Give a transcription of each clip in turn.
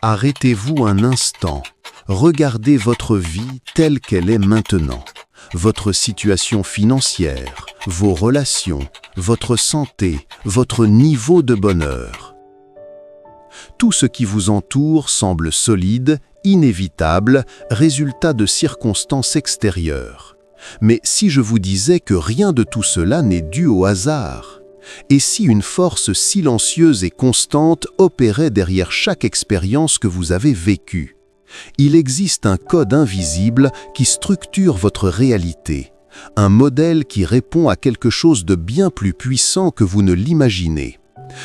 Arrêtez-vous un instant. Regardez votre vie telle qu'elle est maintenant. Votre situation financière, vos relations, votre santé, votre niveau de bonheur. Tout ce qui vous entoure semble solide, inévitable, résultat de circonstances extérieures. Mais si je vous disais que rien de tout cela n'est dû au hasard? Et si une force silencieuse et constante opérait derrière chaque expérience que vous avez vécue? Il existe un code invisible qui structure votre réalité, un modèle qui répond à quelque chose de bien plus puissant que vous ne l'imaginez.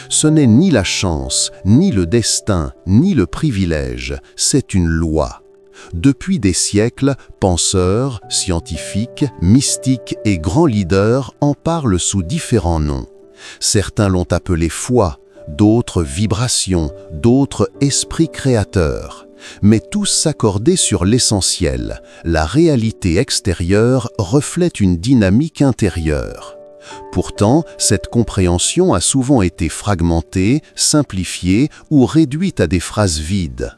Ce n'est ni la chance, ni le destin, ni le privilège, c'est une loi. Depuis des siècles, penseurs, scientifiques, mystiques et grands leaders en parlent sous différents noms. Certains l'ont appelé foi, d'autres vibration, d'autres esprit créateur. Mais tous s'accordaient sur l'essentiel. La réalité extérieure reflète une dynamique intérieure. Pourtant, cette compréhension a souvent été fragmentée, simplifiée ou réduite à des phrases vides.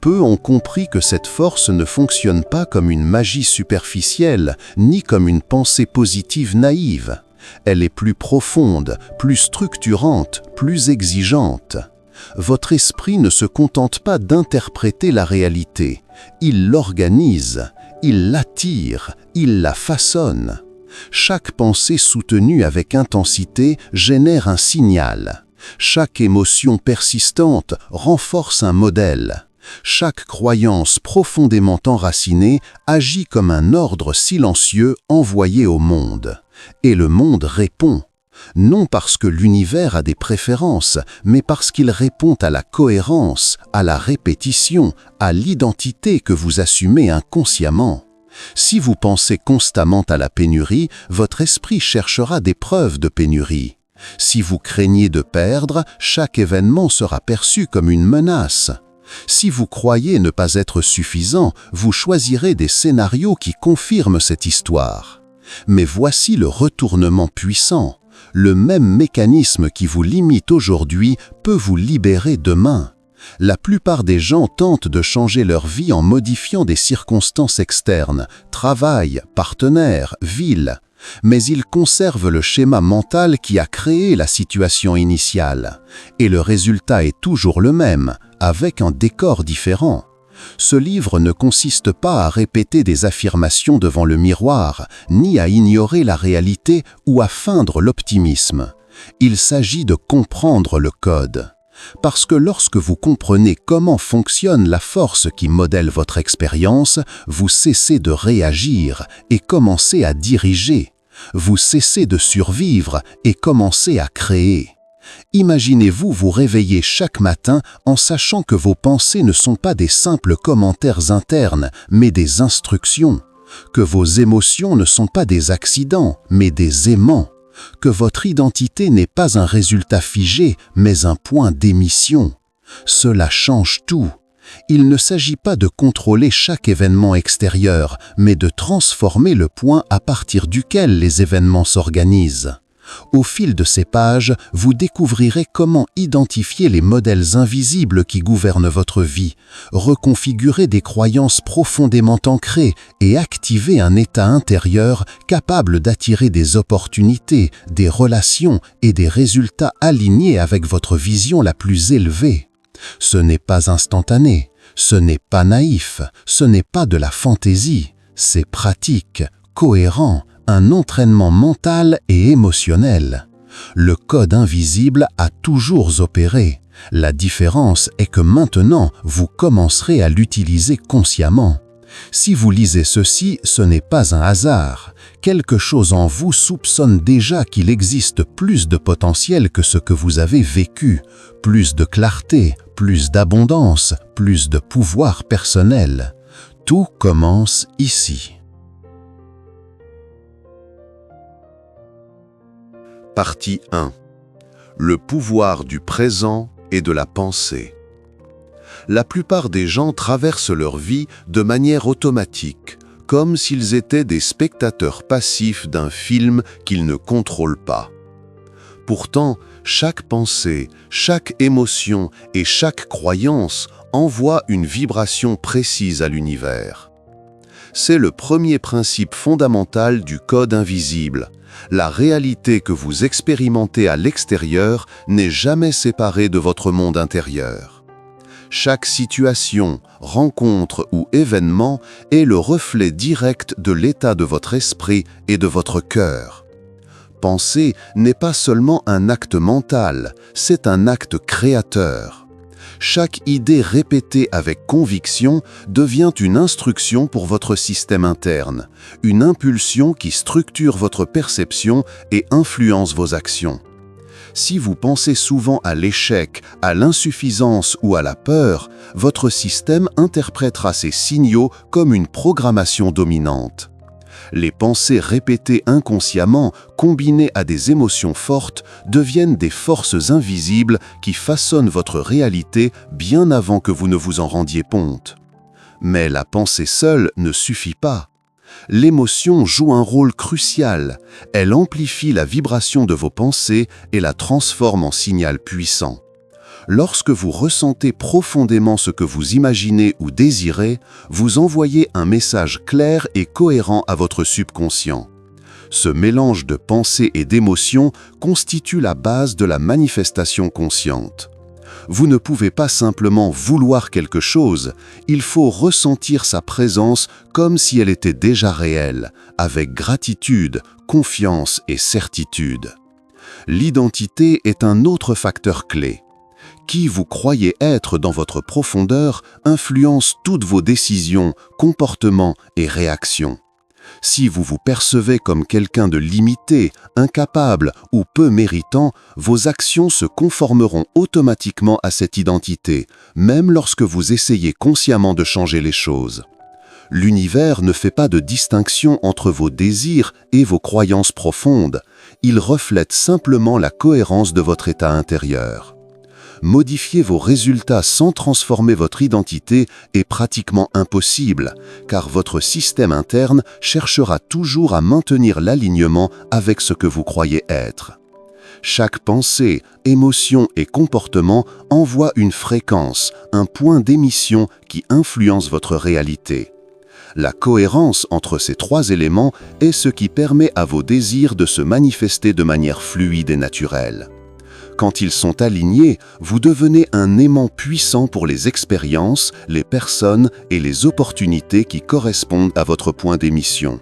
Peu ont compris que cette force ne fonctionne pas comme une magie superficielle, ni comme une pensée positive naïve. Elle est plus profonde, plus structurante, plus exigeante. Votre esprit ne se contente pas d'interpréter la réalité. Il l'organise, il l'attire, il la façonne. Chaque pensée soutenue avec intensité génère un signal. Chaque émotion persistante renforce un modèle. Chaque croyance profondément enracinée agit comme un ordre silencieux envoyé au monde. Et le monde répond. Non parce que l'univers a des préférences, mais parce qu'il répond à la cohérence, à la répétition, à l'identité que vous assumez inconsciemment. Si vous pensez constamment à la pénurie, votre esprit cherchera des preuves de pénurie. Si vous craignez de perdre, chaque événement sera perçu comme une menace. Si vous croyez ne pas être suffisant, vous choisirez des scénarios qui confirment cette histoire. Mais voici le retournement puissant. Le même mécanisme qui vous limite aujourd'hui peut vous libérer demain. La plupart des gens tentent de changer leur vie en modifiant des circonstances externes, travail, partenaire, ville. Mais ils conservent le schéma mental qui a créé la situation initiale. Et le résultat est toujours le même, avec un décor différent. Ce livre ne consiste pas à répéter des affirmations devant le miroir, ni à ignorer la réalité ou à feindre l'optimisme. Il s'agit de comprendre le code. Parce que lorsque vous comprenez comment fonctionne la force qui modèle votre expérience, vous cessez de réagir et commencez à diriger. Vous cessez de survivre et commencez à créer. Imaginez-vous vous réveiller chaque matin en sachant que vos pensées ne sont pas des simples commentaires internes, mais des instructions, que vos émotions ne sont pas des accidents, mais des aimants, que votre identité n'est pas un résultat figé, mais un point d'émission. Cela change tout. Il ne s'agit pas de contrôler chaque événement extérieur, mais de transformer le point à partir duquel les événements s'organisent. Au fil de ces pages, vous découvrirez comment identifier les modèles invisibles qui gouvernent votre vie, reconfigurer des croyances profondément ancrées et activer un état intérieur capable d'attirer des opportunités, des relations et des résultats alignés avec votre vision la plus élevée. Ce n'est pas instantané, ce n'est pas naïf, ce n'est pas de la fantaisie, c'est pratique, cohérent, un entraînement mental et émotionnel. Le code invisible a toujours opéré. La différence est que maintenant, vous commencerez à l'utiliser consciemment. Si vous lisez ceci, ce n'est pas un hasard. Quelque chose en vous soupçonne déjà qu'il existe plus de potentiel que ce que vous avez vécu, plus de clarté, plus d'abondance, plus de pouvoir personnel. Tout commence ici. Partie 1. Le pouvoir du présent et de la pensée. La plupart des gens traversent leur vie de manière automatique, comme s'ils étaient des spectateurs passifs d'un film qu'ils ne contrôlent pas. Pourtant, chaque pensée, chaque émotion et chaque croyance envoie une vibration précise à l'univers. C'est le premier principe fondamental du code invisible. La réalité que vous expérimentez à l'extérieur n'est jamais séparée de votre monde intérieur. Chaque situation, rencontre ou événement est le reflet direct de l'état de votre esprit et de votre cœur. Penser n'est pas seulement un acte mental, c'est un acte créateur. Chaque idée répétée avec conviction devient une instruction pour votre système interne, une impulsion qui structure votre perception et influence vos actions. Si vous pensez souvent à l'échec, à l'insuffisance ou à la peur, votre système interprétera ces signaux comme une programmation dominante. Les pensées répétées inconsciemment, combinées à des émotions fortes, deviennent des forces invisibles qui façonnent votre réalité bien avant que vous ne vous en rendiez compte. Mais la pensée seule ne suffit pas. L'émotion joue un rôle crucial. Elle amplifie la vibration de vos pensées et la transforme en signal puissant. Lorsque vous ressentez profondément ce que vous imaginez ou désirez, vous envoyez un message clair et cohérent à votre subconscient. Ce mélange de pensées et d'émotions constitue la base de la manifestation consciente. Vous ne pouvez pas simplement vouloir quelque chose, il faut ressentir sa présence comme si elle était déjà réelle, avec gratitude, confiance et certitude. L'identité est un autre facteur clé. Qui vous croyez être dans votre profondeur influence toutes vos décisions, comportements et réactions. Si vous vous percevez comme quelqu'un de limité, incapable ou peu méritant, vos actions se conformeront automatiquement à cette identité, même lorsque vous essayez consciemment de changer les choses. L'univers ne fait pas de distinction entre vos désirs et vos croyances profondes, il reflète simplement la cohérence de votre état intérieur. Modifier vos résultats sans transformer votre identité est pratiquement impossible, car votre système interne cherchera toujours à maintenir l'alignement avec ce que vous croyez être. Chaque pensée, émotion et comportement envoie une fréquence, un point d'émission qui influence votre réalité. La cohérence entre ces trois éléments est ce qui permet à vos désirs de se manifester de manière fluide et naturelle. Quand ils sont alignés, vous devenez un aimant puissant pour les expériences, les personnes et les opportunités qui correspondent à votre point d'émission.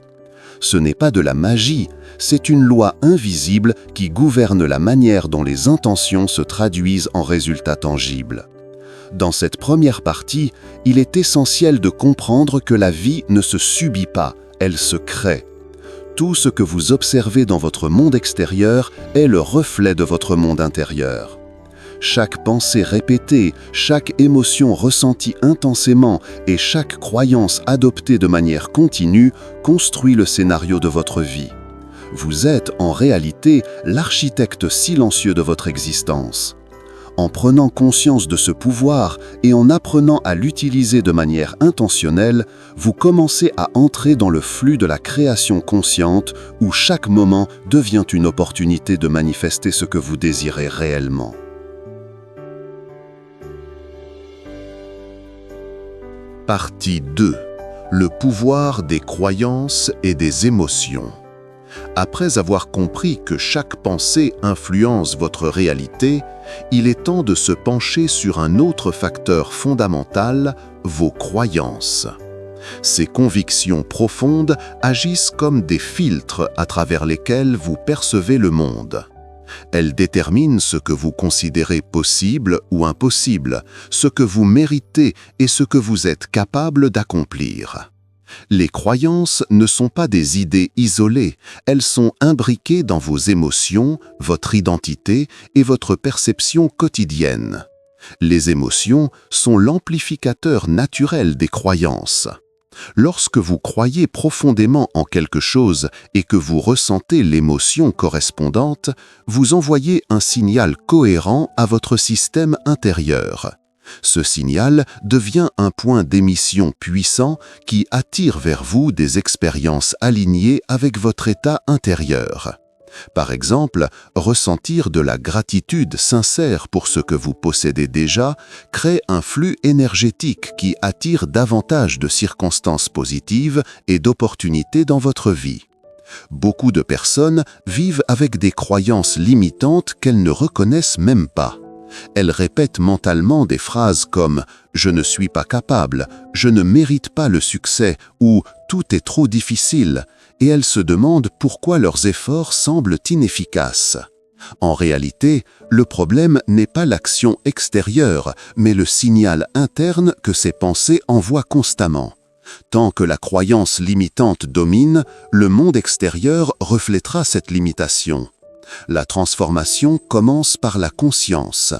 Ce n'est pas de la magie, c'est une loi invisible qui gouverne la manière dont les intentions se traduisent en résultats tangibles. Dans cette première partie, il est essentiel de comprendre que la vie ne se subit pas, elle se crée. Tout ce que vous observez dans votre monde extérieur est le reflet de votre monde intérieur. Chaque pensée répétée, chaque émotion ressentie intensément et chaque croyance adoptée de manière continue construit le scénario de votre vie. Vous êtes en réalité l'architecte silencieux de votre existence. En prenant conscience de ce pouvoir et en apprenant à l'utiliser de manière intentionnelle, vous commencez à entrer dans le flux de la création consciente où chaque moment devient une opportunité de manifester ce que vous désirez réellement. Partie 2. Le pouvoir des croyances et des émotions. Après avoir compris que chaque pensée influence votre réalité, il est temps de se pencher sur un autre facteur fondamental, vos croyances. Ces convictions profondes agissent comme des filtres à travers lesquels vous percevez le monde. Elles déterminent ce que vous considérez possible ou impossible, ce que vous méritez et ce que vous êtes capable d'accomplir. Les croyances ne sont pas des idées isolées, elles sont imbriquées dans vos émotions, votre identité et votre perception quotidienne. Les émotions sont l'amplificateur naturel des croyances. Lorsque vous croyez profondément en quelque chose et que vous ressentez l'émotion correspondante, vous envoyez un signal cohérent à votre système intérieur. Ce signal devient un point d'émission puissant qui attire vers vous des expériences alignées avec votre état intérieur. Par exemple, ressentir de la gratitude sincère pour ce que vous possédez déjà crée un flux énergétique qui attire davantage de circonstances positives et d'opportunités dans votre vie. Beaucoup de personnes vivent avec des croyances limitantes qu'elles ne reconnaissent même pas. Elles répètent mentalement des phrases comme « je ne suis pas capable »,« je ne mérite pas le succès » ou « tout est trop difficile » et elles se demandent pourquoi leurs efforts semblent inefficaces. En réalité, le problème n'est pas l'action extérieure, mais le signal interne que ces pensées envoient constamment. Tant que la croyance limitante domine, le monde extérieur reflètera cette limitation. La transformation commence par la conscience.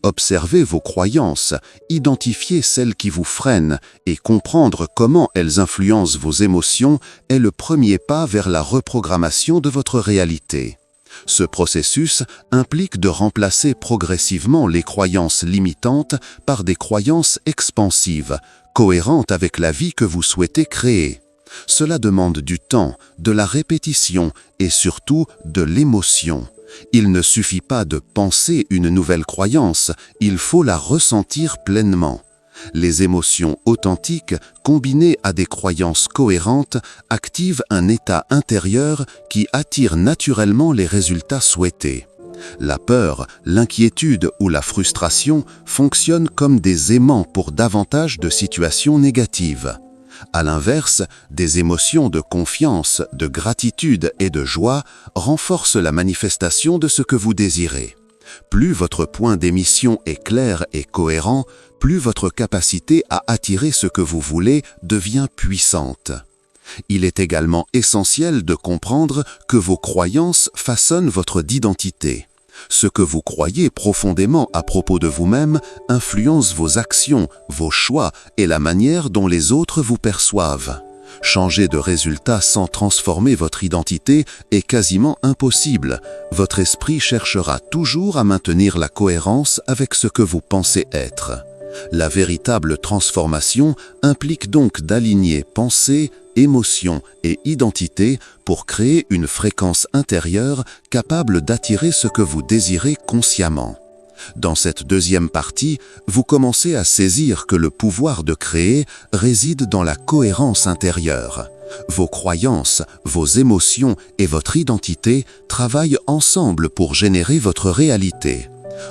Observez vos croyances, identifiez celles qui vous freinent et comprendre comment elles influencent vos émotions est le premier pas vers la reprogrammation de votre réalité. Ce processus implique de remplacer progressivement les croyances limitantes par des croyances expansives, cohérentes avec la vie que vous souhaitez créer. Cela demande du temps, de la répétition et surtout de l'émotion. Il ne suffit pas de penser une nouvelle croyance, il faut la ressentir pleinement. Les émotions authentiques, combinées à des croyances cohérentes, activent un état intérieur qui attire naturellement les résultats souhaités. La peur, l'inquiétude ou la frustration fonctionnent comme des aimants pour davantage de situations négatives. À l'inverse, des émotions de confiance, de gratitude et de joie renforcent la manifestation de ce que vous désirez. Plus votre point d'émission est clair et cohérent, plus votre capacité à attirer ce que vous voulez devient puissante. Il est également essentiel de comprendre que vos croyances façonnent votre identité. Ce que vous croyez profondément à propos de vous-même influence vos actions, vos choix et la manière dont les autres vous perçoivent. Changer de résultat sans transformer votre identité est quasiment impossible. Votre esprit cherchera toujours à maintenir la cohérence avec ce que vous pensez être. La véritable transformation implique donc d'aligner pensée, émotion et identité pour créer une fréquence intérieure capable d'attirer ce que vous désirez consciemment. Dans cette deuxième partie, vous commencez à saisir que le pouvoir de créer réside dans la cohérence intérieure. Vos croyances, vos émotions et votre identité travaillent ensemble pour générer votre réalité.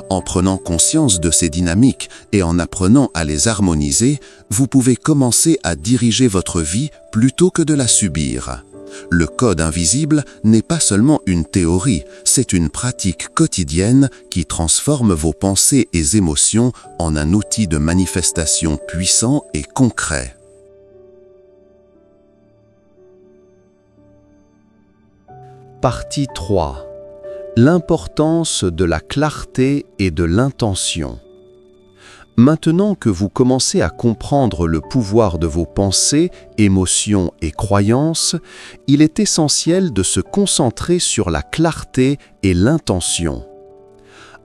En prenant conscience de ces dynamiques et en apprenant à les harmoniser, vous pouvez commencer à diriger votre vie plutôt que de la subir. Le code invisible n'est pas seulement une théorie, c'est une pratique quotidienne qui transforme vos pensées et émotions en un outil de manifestation puissant et concret. Partie 3. L'importance de la clarté et de l'intention. Maintenant que vous commencez à comprendre le pouvoir de vos pensées, émotions et croyances, il est essentiel de se concentrer sur la clarté et l'intention.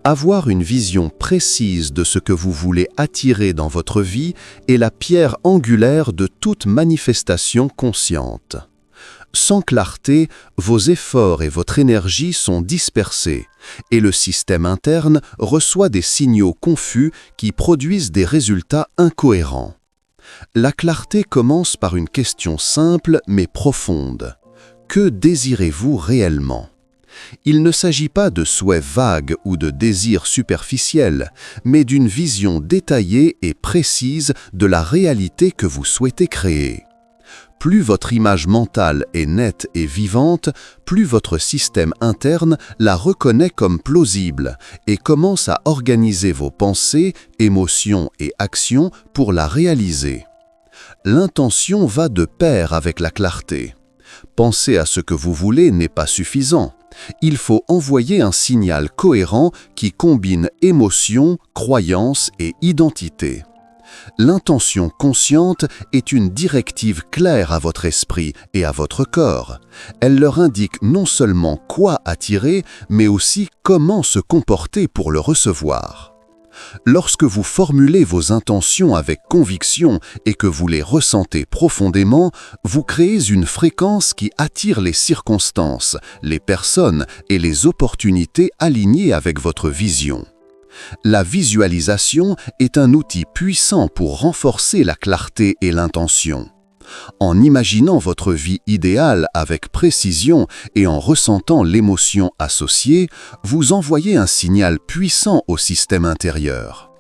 Avoir une vision précise de ce que vous voulez attirer dans votre vie est la pierre angulaire de toute manifestation consciente. Sans clarté, vos efforts et votre énergie sont dispersés et le système interne reçoit des signaux confus qui produisent des résultats incohérents. La clarté commence par une question simple mais profonde. Que désirez-vous réellement ? Il ne s'agit pas de souhaits vagues ou de désirs superficiels, mais d'une vision détaillée et précise de la réalité que vous souhaitez créer. Plus votre image mentale est nette et vivante, plus votre système interne la reconnaît comme plausible et commence à organiser vos pensées, émotions et actions pour la réaliser. L'intention va de pair avec la clarté. Penser à ce que vous voulez n'est pas suffisant. Il faut envoyer un signal cohérent qui combine émotion, croyance et identité. L'intention consciente est une directive claire à votre esprit et à votre corps. Elle leur indique non seulement quoi attirer, mais aussi comment se comporter pour le recevoir. Lorsque vous formulez vos intentions avec conviction et que vous les ressentez profondément, vous créez une fréquence qui attire les circonstances, les personnes et les opportunités alignées avec votre vision. La visualisation est un outil puissant pour renforcer la clarté et l'intention. En imaginant votre vie idéale avec précision et en ressentant l'émotion associée, vous envoyez un signal puissant au système intérieur.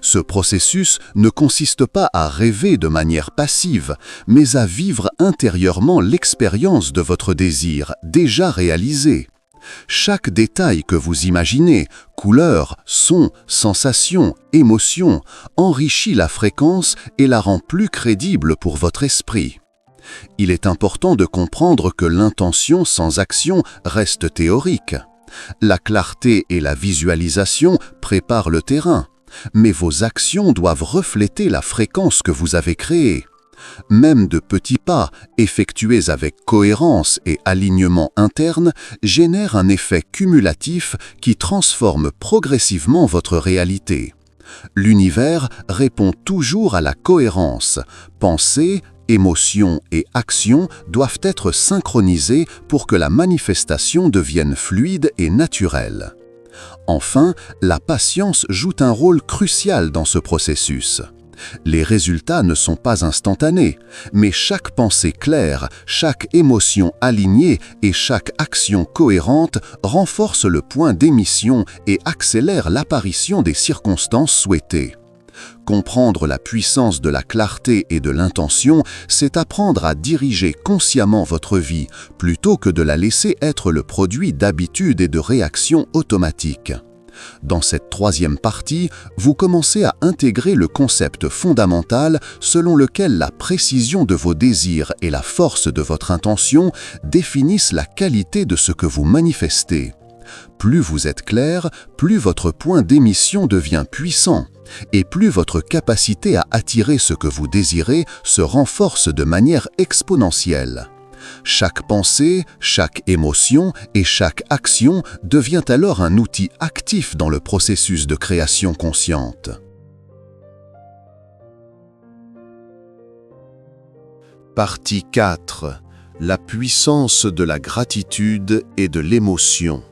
Ce processus ne consiste pas à rêver de manière passive, mais à vivre intérieurement l'expérience de votre désir déjà réalisé. Chaque détail que vous imaginez, couleur, son, sensation, émotion, enrichit la fréquence et la rend plus crédible pour votre esprit. Il est important de comprendre que l'intention sans action reste théorique. La clarté et la visualisation préparent le terrain, mais vos actions doivent refléter la fréquence que vous avez créée. Même de petits pas, effectués avec cohérence et alignement interne, génèrent un effet cumulatif qui transforme progressivement votre réalité. L'univers répond toujours à la cohérence. Pensée, émotion et action doivent être synchronisées pour que la manifestation devienne fluide et naturelle. Enfin, la patience joue un rôle crucial dans ce processus. Les résultats ne sont pas instantanés, mais chaque pensée claire, chaque émotion alignée et chaque action cohérente renforce le point d'émission et accélère l'apparition des circonstances souhaitées. Comprendre la puissance de la clarté et de l'intention, c'est apprendre à diriger consciemment votre vie, plutôt que de la laisser être le produit d'habitudes et de réactions automatiques. Dans cette troisième partie, vous commencez à intégrer le concept fondamental selon lequel la précision de vos désirs et la force de votre intention définissent la qualité de ce que vous manifestez. Plus vous êtes clair, plus votre point d'émission devient puissant, et plus votre capacité à attirer ce que vous désirez se renforce de manière exponentielle. Chaque pensée, chaque émotion et chaque action devient alors un outil actif dans le processus de création consciente. Partie 4. La puissance de la gratitude et de l'émotion.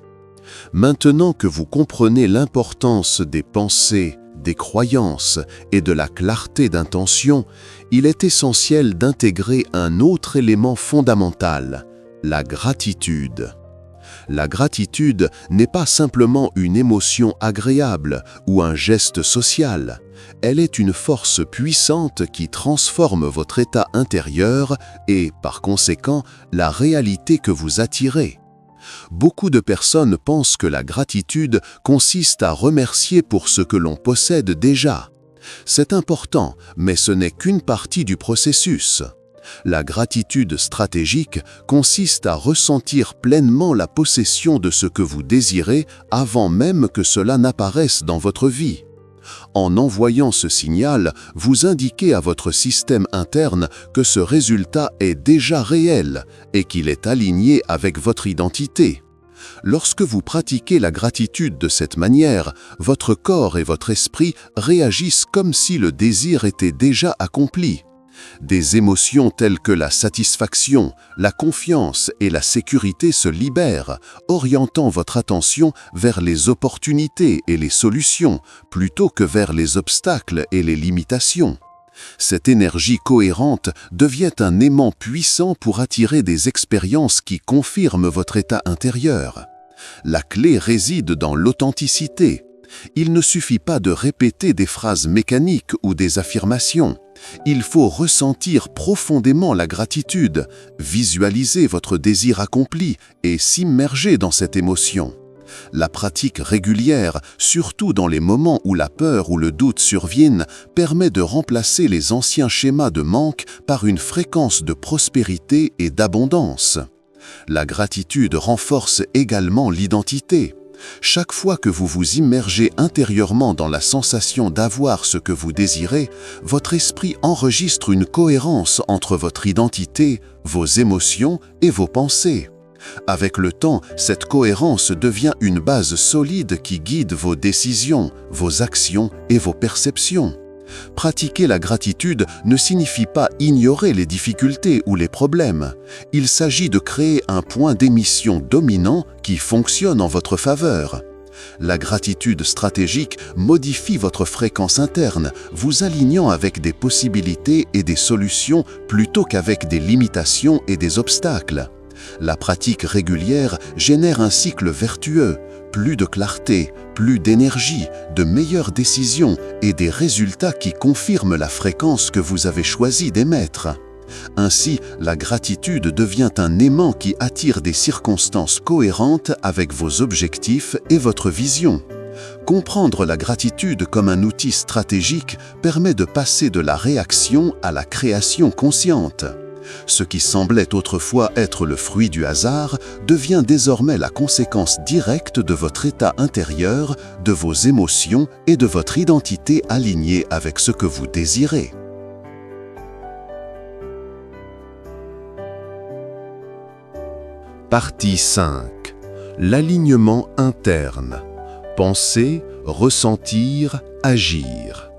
Maintenant que vous comprenez l'importance des pensées, des croyances et de la clarté d'intention, il est essentiel d'intégrer un autre élément fondamental, la gratitude. La gratitude n'est pas simplement une émotion agréable ou un geste social. Elle est une force puissante qui transforme votre état intérieur et, par conséquent, la réalité que vous attirez. Beaucoup de personnes pensent que la gratitude consiste à remercier pour ce que l'on possède déjà. C'est important, mais ce n'est qu'une partie du processus. La gratitude stratégique consiste à ressentir pleinement la possession de ce que vous désirez avant même que cela n'apparaisse dans votre vie. En envoyant ce signal, vous indiquez à votre système interne que ce résultat est déjà réel et qu'il est aligné avec votre identité. Lorsque vous pratiquez la gratitude de cette manière, votre corps et votre esprit réagissent comme si le désir était déjà accompli. Des émotions telles que la satisfaction, la confiance et la sécurité se libèrent, orientant votre attention vers les opportunités et les solutions, plutôt que vers les obstacles et les limitations. Cette énergie cohérente devient un aimant puissant pour attirer des expériences qui confirment votre état intérieur. La clé réside dans l'authenticité. Il ne suffit pas de répéter des phrases mécaniques ou des affirmations. Il faut ressentir profondément la gratitude, visualiser votre désir accompli et s'immerger dans cette émotion. La pratique régulière, surtout dans les moments où la peur ou le doute surviennent, permet de remplacer les anciens schémas de manque par une fréquence de prospérité et d'abondance. La gratitude renforce également l'identité. Chaque fois que vous vous immergez intérieurement dans la sensation d'avoir ce que vous désirez, votre esprit enregistre une cohérence entre votre identité, vos émotions et vos pensées. Avec le temps, cette cohérence devient une base solide qui guide vos décisions, vos actions et vos perceptions. Pratiquer la gratitude ne signifie pas ignorer les difficultés ou les problèmes. Il s'agit de créer un point d'émission dominant qui fonctionne en votre faveur. La gratitude stratégique modifie votre fréquence interne, vous alignant avec des possibilités et des solutions plutôt qu'avec des limitations et des obstacles. La pratique régulière génère un cycle vertueux, plus de clarté, plus d'énergie, de meilleures décisions et des résultats qui confirment la fréquence que vous avez choisi d'émettre. Ainsi, la gratitude devient un aimant qui attire des circonstances cohérentes avec vos objectifs et votre vision. Comprendre la gratitude comme un outil stratégique permet de passer de la réaction à la création consciente. Ce qui semblait autrefois être le fruit du hasard devient désormais la conséquence directe de votre état intérieur, de vos émotions et de votre identité alignée avec ce que vous désirez. Partie 5. L'alignement interne. Penser, ressentir, agir.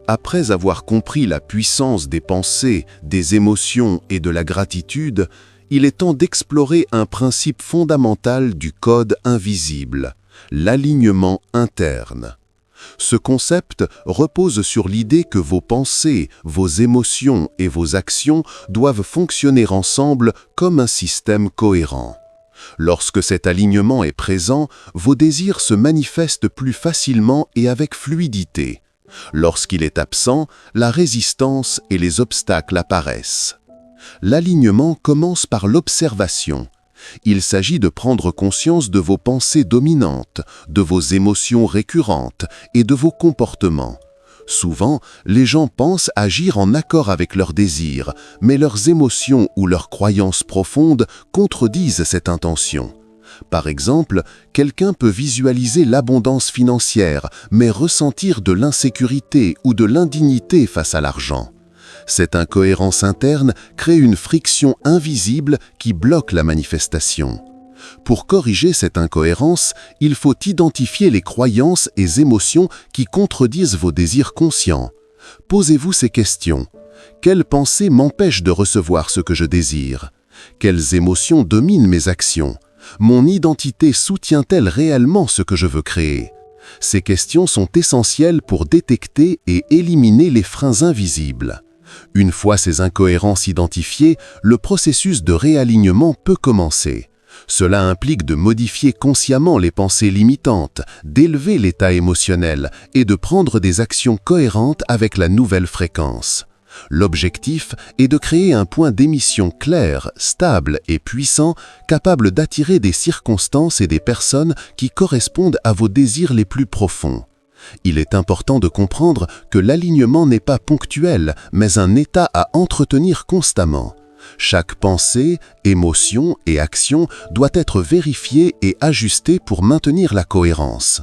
Après avoir compris la puissance des pensées, des émotions et de la gratitude, il est temps d'explorer un principe fondamental du code invisible, l'alignement interne. Ce concept repose sur l'idée que vos pensées, vos émotions et vos actions doivent fonctionner ensemble comme un système cohérent. Lorsque cet alignement est présent, vos désirs se manifestent plus facilement et avec fluidité. Lorsqu'il est absent, la résistance et les obstacles apparaissent. L'alignement commence par l'observation. Il s'agit de prendre conscience de vos pensées dominantes, de vos émotions récurrentes et de vos comportements. Souvent, les gens pensent agir en accord avec leurs désirs, mais leurs émotions ou leurs croyances profondes contredisent cette intention. Par exemple, quelqu'un peut visualiser l'abondance financière, mais ressentir de l'insécurité ou de l'indignité face à l'argent. Cette incohérence interne crée une friction invisible qui bloque la manifestation. Pour corriger cette incohérence, il faut identifier les croyances et émotions qui contredisent vos désirs conscients. Posez-vous ces questions. Quelles pensées m'empêchent de recevoir ce que je désire? Quelles émotions dominent mes actions? Mon identité soutient-elle réellement ce que je veux créer? Ces questions sont essentielles pour détecter et éliminer les freins invisibles. Une fois ces incohérences identifiées, le processus de réalignement peut commencer. Cela implique de modifier consciemment les pensées limitantes, d'élever l'état émotionnel et de prendre des actions cohérentes avec la nouvelle fréquence. L'objectif est de créer un point d'émission clair, stable et puissant, capable d'attirer des circonstances et des personnes qui correspondent à vos désirs les plus profonds. Il est important de comprendre que l'alignement n'est pas ponctuel, mais un état à entretenir constamment. Chaque pensée, émotion et action doit être vérifiée et ajustée pour maintenir la cohérence.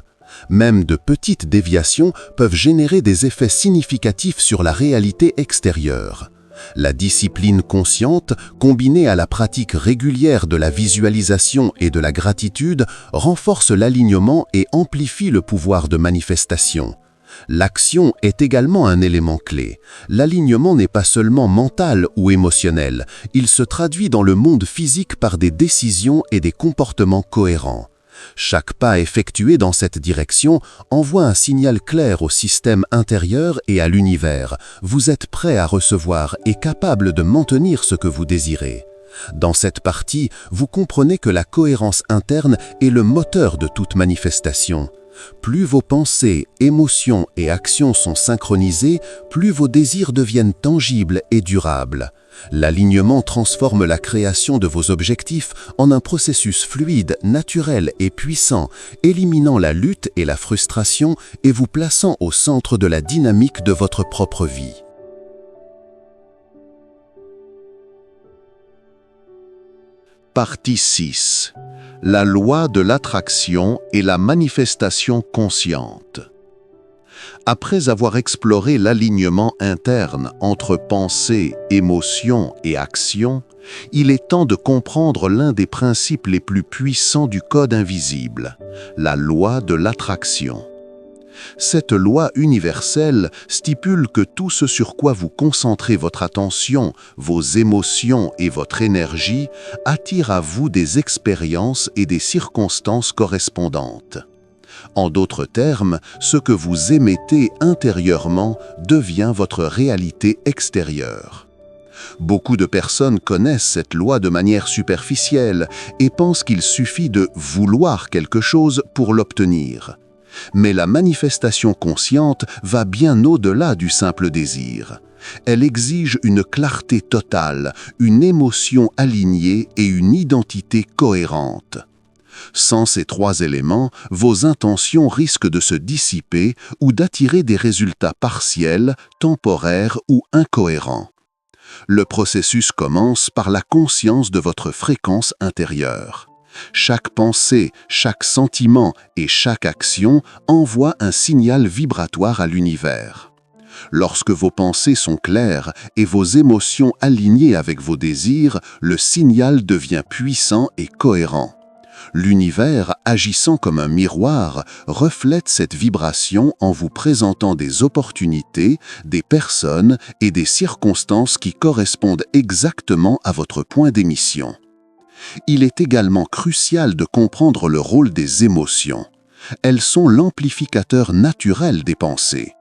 Même de petites déviations peuvent générer des effets significatifs sur la réalité extérieure. La discipline consciente, combinée à la pratique régulière de la visualisation et de la gratitude, renforce l'alignement et amplifie le pouvoir de manifestation. L'action est également un élément clé. L'alignement n'est pas seulement mental ou émotionnel, il se traduit dans le monde physique par des décisions et des comportements cohérents. Chaque pas effectué dans cette direction envoie un signal clair au système intérieur et à l'univers. Vous êtes prêt à recevoir et capable de maintenir ce que vous désirez. Dans cette partie, vous comprenez que la cohérence interne est le moteur de toute manifestation. Plus vos pensées, émotions et actions sont synchronisées, plus vos désirs deviennent tangibles et durables. L'alignement transforme la création de vos objectifs en un processus fluide, naturel et puissant, éliminant la lutte et la frustration et vous plaçant au centre de la dynamique de votre propre vie. Partie 6. La loi de l'attraction et la manifestation consciente. Après avoir exploré l'alignement interne entre pensée, émotion et action, il est temps de comprendre l'un des principes les plus puissants du code invisible, la loi de l'attraction. Cette loi universelle stipule que tout ce sur quoi vous concentrez votre attention, vos émotions et votre énergie attire à vous des expériences et des circonstances correspondantes. En d'autres termes, ce que vous émettez intérieurement devient votre réalité extérieure. Beaucoup de personnes connaissent cette loi de manière superficielle et pensent qu'il suffit de vouloir quelque chose pour l'obtenir. Mais la manifestation consciente va bien au-delà du simple désir. Elle exige une clarté totale, une émotion alignée et une identité cohérente. Sans ces trois éléments, vos intentions risquent de se dissiper ou d'attirer des résultats partiels, temporaires ou incohérents. Le processus commence par la conscience de votre fréquence intérieure. Chaque pensée, chaque sentiment et chaque action envoie un signal vibratoire à l'univers. Lorsque vos pensées sont claires et vos émotions alignées avec vos désirs, le signal devient puissant et cohérent. L'univers, agissant comme un miroir, reflète cette vibration en vous présentant des opportunités, des personnes et des circonstances qui correspondent exactement à votre point d'émission. Il est également crucial de comprendre le rôle des émotions. Elles sont l'amplificateur naturel des pensées.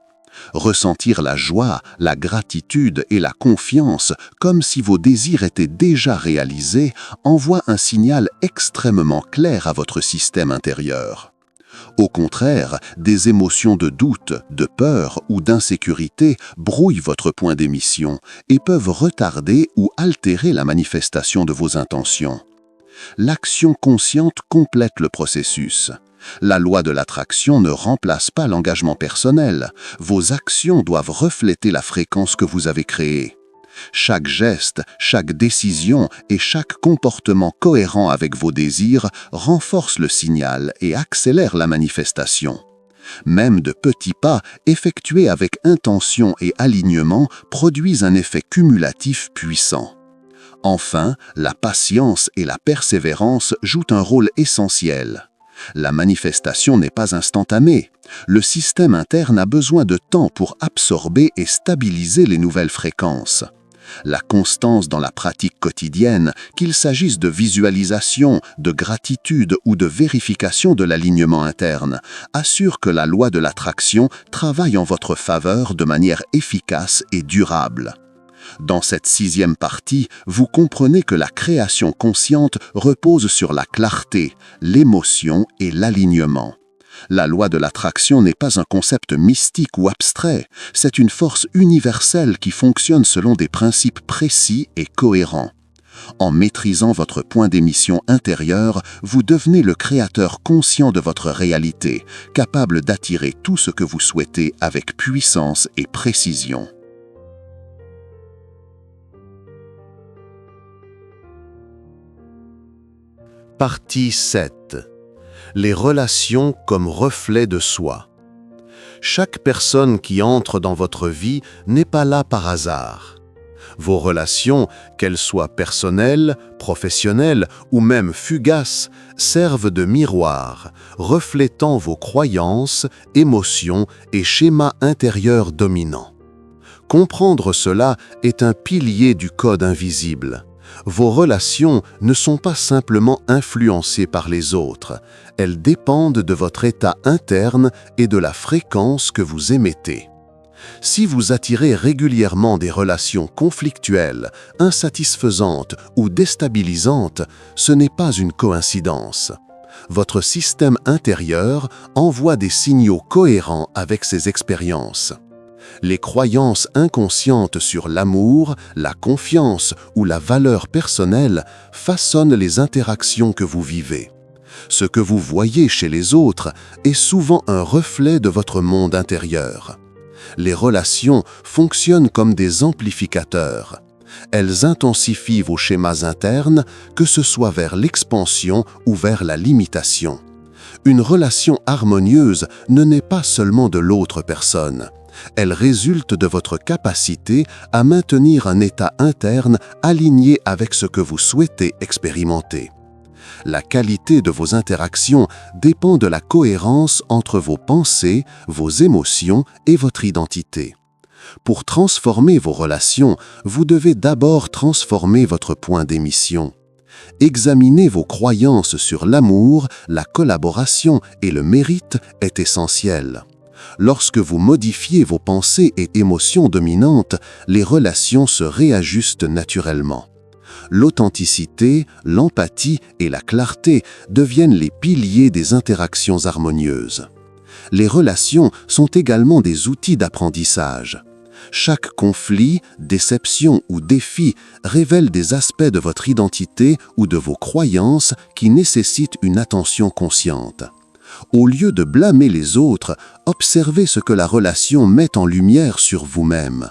Ressentir la joie, la gratitude et la confiance comme si vos désirs étaient déjà réalisés envoie un signal extrêmement clair à votre système intérieur. Au contraire, des émotions de doute, de peur ou d'insécurité brouillent votre point d'émission et peuvent retarder ou altérer la manifestation de vos intentions. L'action consciente complète le processus. La loi de l'attraction ne remplace pas l'engagement personnel. Vos actions doivent refléter la fréquence que vous avez créée. Chaque geste, chaque décision et chaque comportement cohérent avec vos désirs renforce le signal et accélère la manifestation. Même de petits pas effectués avec intention et alignement produisent un effet cumulatif puissant. Enfin, la patience et la persévérance jouent un rôle essentiel. La manifestation n'est pas instantanée. Le système interne a besoin de temps pour absorber et stabiliser les nouvelles fréquences. La constance dans la pratique quotidienne, qu'il s'agisse de visualisation, de gratitude ou de vérification de l'alignement interne, assure que la loi de l'attraction travaille en votre faveur de manière efficace et durable. Dans cette sixième partie, vous comprenez que la création consciente repose sur la clarté, l'émotion et l'alignement. La loi de l'attraction n'est pas un concept mystique ou abstrait, c'est une force universelle qui fonctionne selon des principes précis et cohérents. En maîtrisant votre point d'émission intérieur, vous devenez le créateur conscient de votre réalité, capable d'attirer tout ce que vous souhaitez avec puissance et précision. Partie 7. Les relations comme reflet de soi. Chaque personne qui entre dans votre vie n'est pas là par hasard. Vos relations, qu'elles soient personnelles, professionnelles ou même fugaces, servent de miroir, reflétant vos croyances, émotions et schémas intérieurs dominants. Comprendre cela est un pilier du code invisible. Vos relations ne sont pas simplement influencées par les autres, elles dépendent de votre état interne et de la fréquence que vous émettez. Si vous attirez régulièrement des relations conflictuelles, insatisfaisantes ou déstabilisantes, ce n'est pas une coïncidence. Votre système intérieur envoie des signaux cohérents avec ces expériences. Les croyances inconscientes sur l'amour, la confiance ou la valeur personnelle façonnent les interactions que vous vivez. Ce que vous voyez chez les autres est souvent un reflet de votre monde intérieur. Les relations fonctionnent comme des amplificateurs. Elles intensifient vos schémas internes, que ce soit vers l'expansion ou vers la limitation. Une relation harmonieuse ne naît pas seulement de l'autre personne. Elle résulte de votre capacité à maintenir un état interne aligné avec ce que vous souhaitez expérimenter. La qualité de vos interactions dépend de la cohérence entre vos pensées, vos émotions et votre identité. Pour transformer vos relations, vous devez d'abord transformer votre point d'émission. Examiner vos croyances sur l'amour, la collaboration et le mérite est essentiel. Lorsque vous modifiez vos pensées et émotions dominantes, les relations se réajustent naturellement. L'authenticité, l'empathie et la clarté deviennent les piliers des interactions harmonieuses. Les relations sont également des outils d'apprentissage. Chaque conflit, déception ou défi révèle des aspects de votre identité ou de vos croyances qui nécessitent une attention consciente. Au lieu de blâmer les autres, observez ce que la relation met en lumière sur vous-même.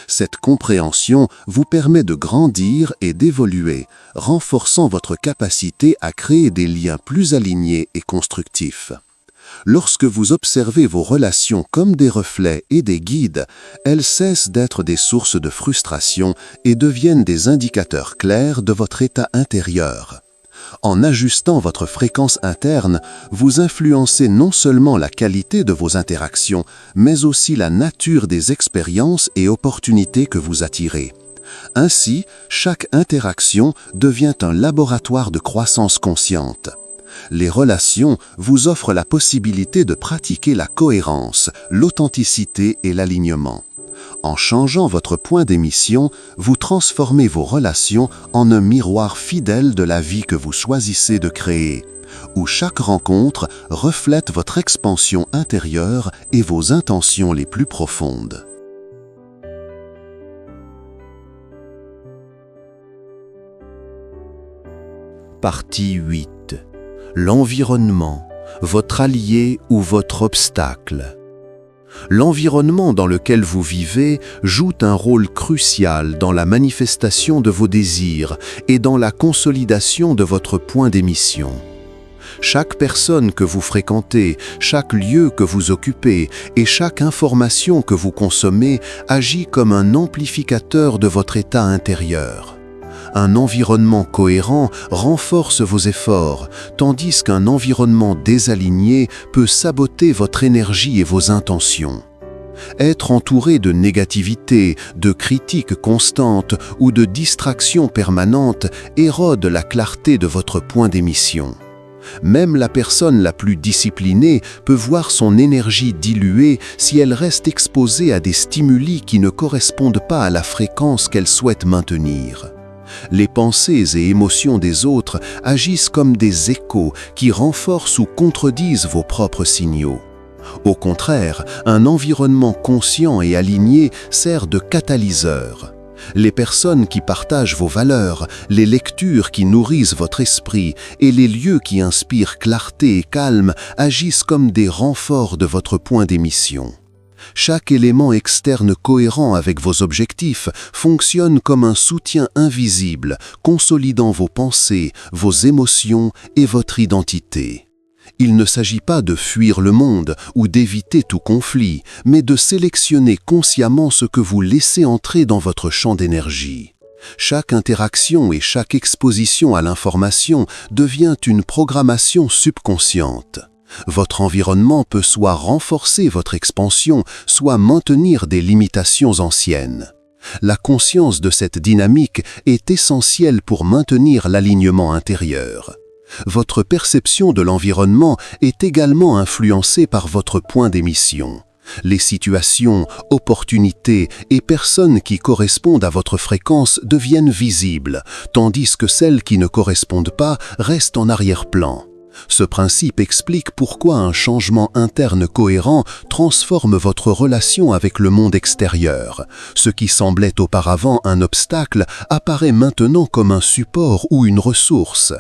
Cette compréhension vous permet de grandir et d'évoluer, renforçant votre capacité à créer des liens plus alignés et constructifs. Lorsque vous observez vos relations comme des reflets et des guides, elles cessent d'être des sources de frustration et deviennent des indicateurs clairs de votre état intérieur. En ajustant votre fréquence interne, vous influencez non seulement la qualité de vos interactions, mais aussi la nature des expériences et opportunités que vous attirez. Ainsi, chaque interaction devient un laboratoire de croissance consciente. Les relations vous offrent la possibilité de pratiquer la cohérence, l'authenticité et l'alignement. En changeant votre point d'émission, vous transformez vos relations en un miroir fidèle de la vie que vous choisissez de créer, où chaque rencontre reflète votre expansion intérieure et vos intentions les plus profondes. Partie 8. L'environnement, votre allié ou votre obstacle. L'environnement dans lequel vous vivez joue un rôle crucial dans la manifestation de vos désirs et dans la consolidation de votre point d'émission. Chaque personne que vous fréquentez, chaque lieu que vous occupez et chaque information que vous consommez agit comme un amplificateur de votre état intérieur. Un environnement cohérent renforce vos efforts, tandis qu'un environnement désaligné peut saboter votre énergie et vos intentions. Être entouré de négativité, de critiques constantes ou de distractions permanentes érode la clarté de votre point d'émission. Même la personne la plus disciplinée peut voir son énergie diluée si elle reste exposée à des stimuli qui ne correspondent pas à la fréquence qu'elle souhaite maintenir. Les pensées et émotions des autres agissent comme des échos qui renforcent ou contredisent vos propres signaux. Au contraire, un environnement conscient et aligné sert de catalyseur. Les personnes qui partagent vos valeurs, les lectures qui nourrissent votre esprit et les lieux qui inspirent clarté et calme agissent comme des renforts de votre point d'émission. Chaque élément externe cohérent avec vos objectifs fonctionne comme un soutien invisible, consolidant vos pensées, vos émotions et votre identité. Il ne s'agit pas de fuir le monde ou d'éviter tout conflit, mais de sélectionner consciemment ce que vous laissez entrer dans votre champ d'énergie. Chaque interaction et chaque exposition à l'information devient une programmation subconsciente. Votre environnement peut soit renforcer votre expansion, soit maintenir des limitations anciennes. La conscience de cette dynamique est essentielle pour maintenir l'alignement intérieur. Votre perception de l'environnement est également influencée par votre point d'émission. Les situations, opportunités et personnes qui correspondent à votre fréquence deviennent visibles, tandis que celles qui ne correspondent pas restent en arrière-plan. Ce principe explique pourquoi un changement interne cohérent transforme votre relation avec le monde extérieur. Ce qui semblait auparavant un obstacle apparaît maintenant comme un support ou une ressource.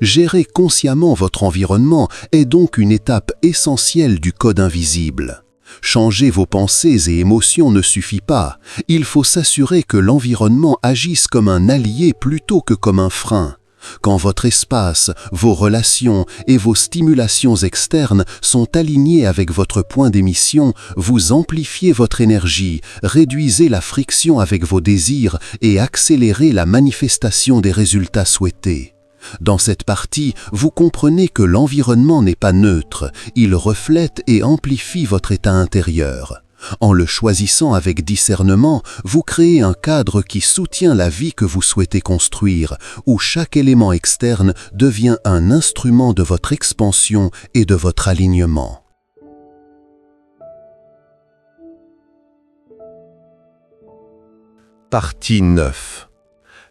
Gérer consciemment votre environnement est donc une étape essentielle du code invisible. Changer vos pensées et émotions ne suffit pas. Il faut s'assurer que l'environnement agisse comme un allié plutôt que comme un frein. Quand votre espace, vos relations et vos stimulations externes sont alignés avec votre point d'émission, vous amplifiez votre énergie, réduisez la friction avec vos désirs et accélérez la manifestation des résultats souhaités. Dans cette partie, vous comprenez que l'environnement n'est pas neutre, il reflète et amplifie votre état intérieur. En le choisissant avec discernement, vous créez un cadre qui soutient la vie que vous souhaitez construire, où chaque élément externe devient un instrument de votre expansion et de votre alignement. Partie 9.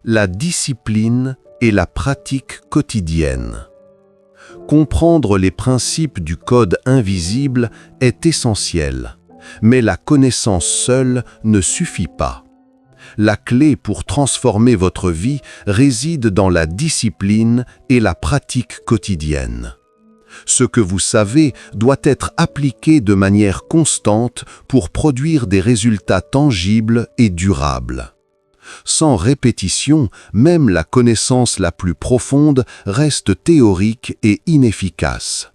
La discipline et la pratique quotidienne. Comprendre les principes du code invisible est essentiel. Mais la connaissance seule ne suffit pas. La clé pour transformer votre vie réside dans la discipline et la pratique quotidienne. Ce que vous savez doit être appliqué de manière constante pour produire des résultats tangibles et durables. Sans répétition, même la connaissance la plus profonde reste théorique et inefficace.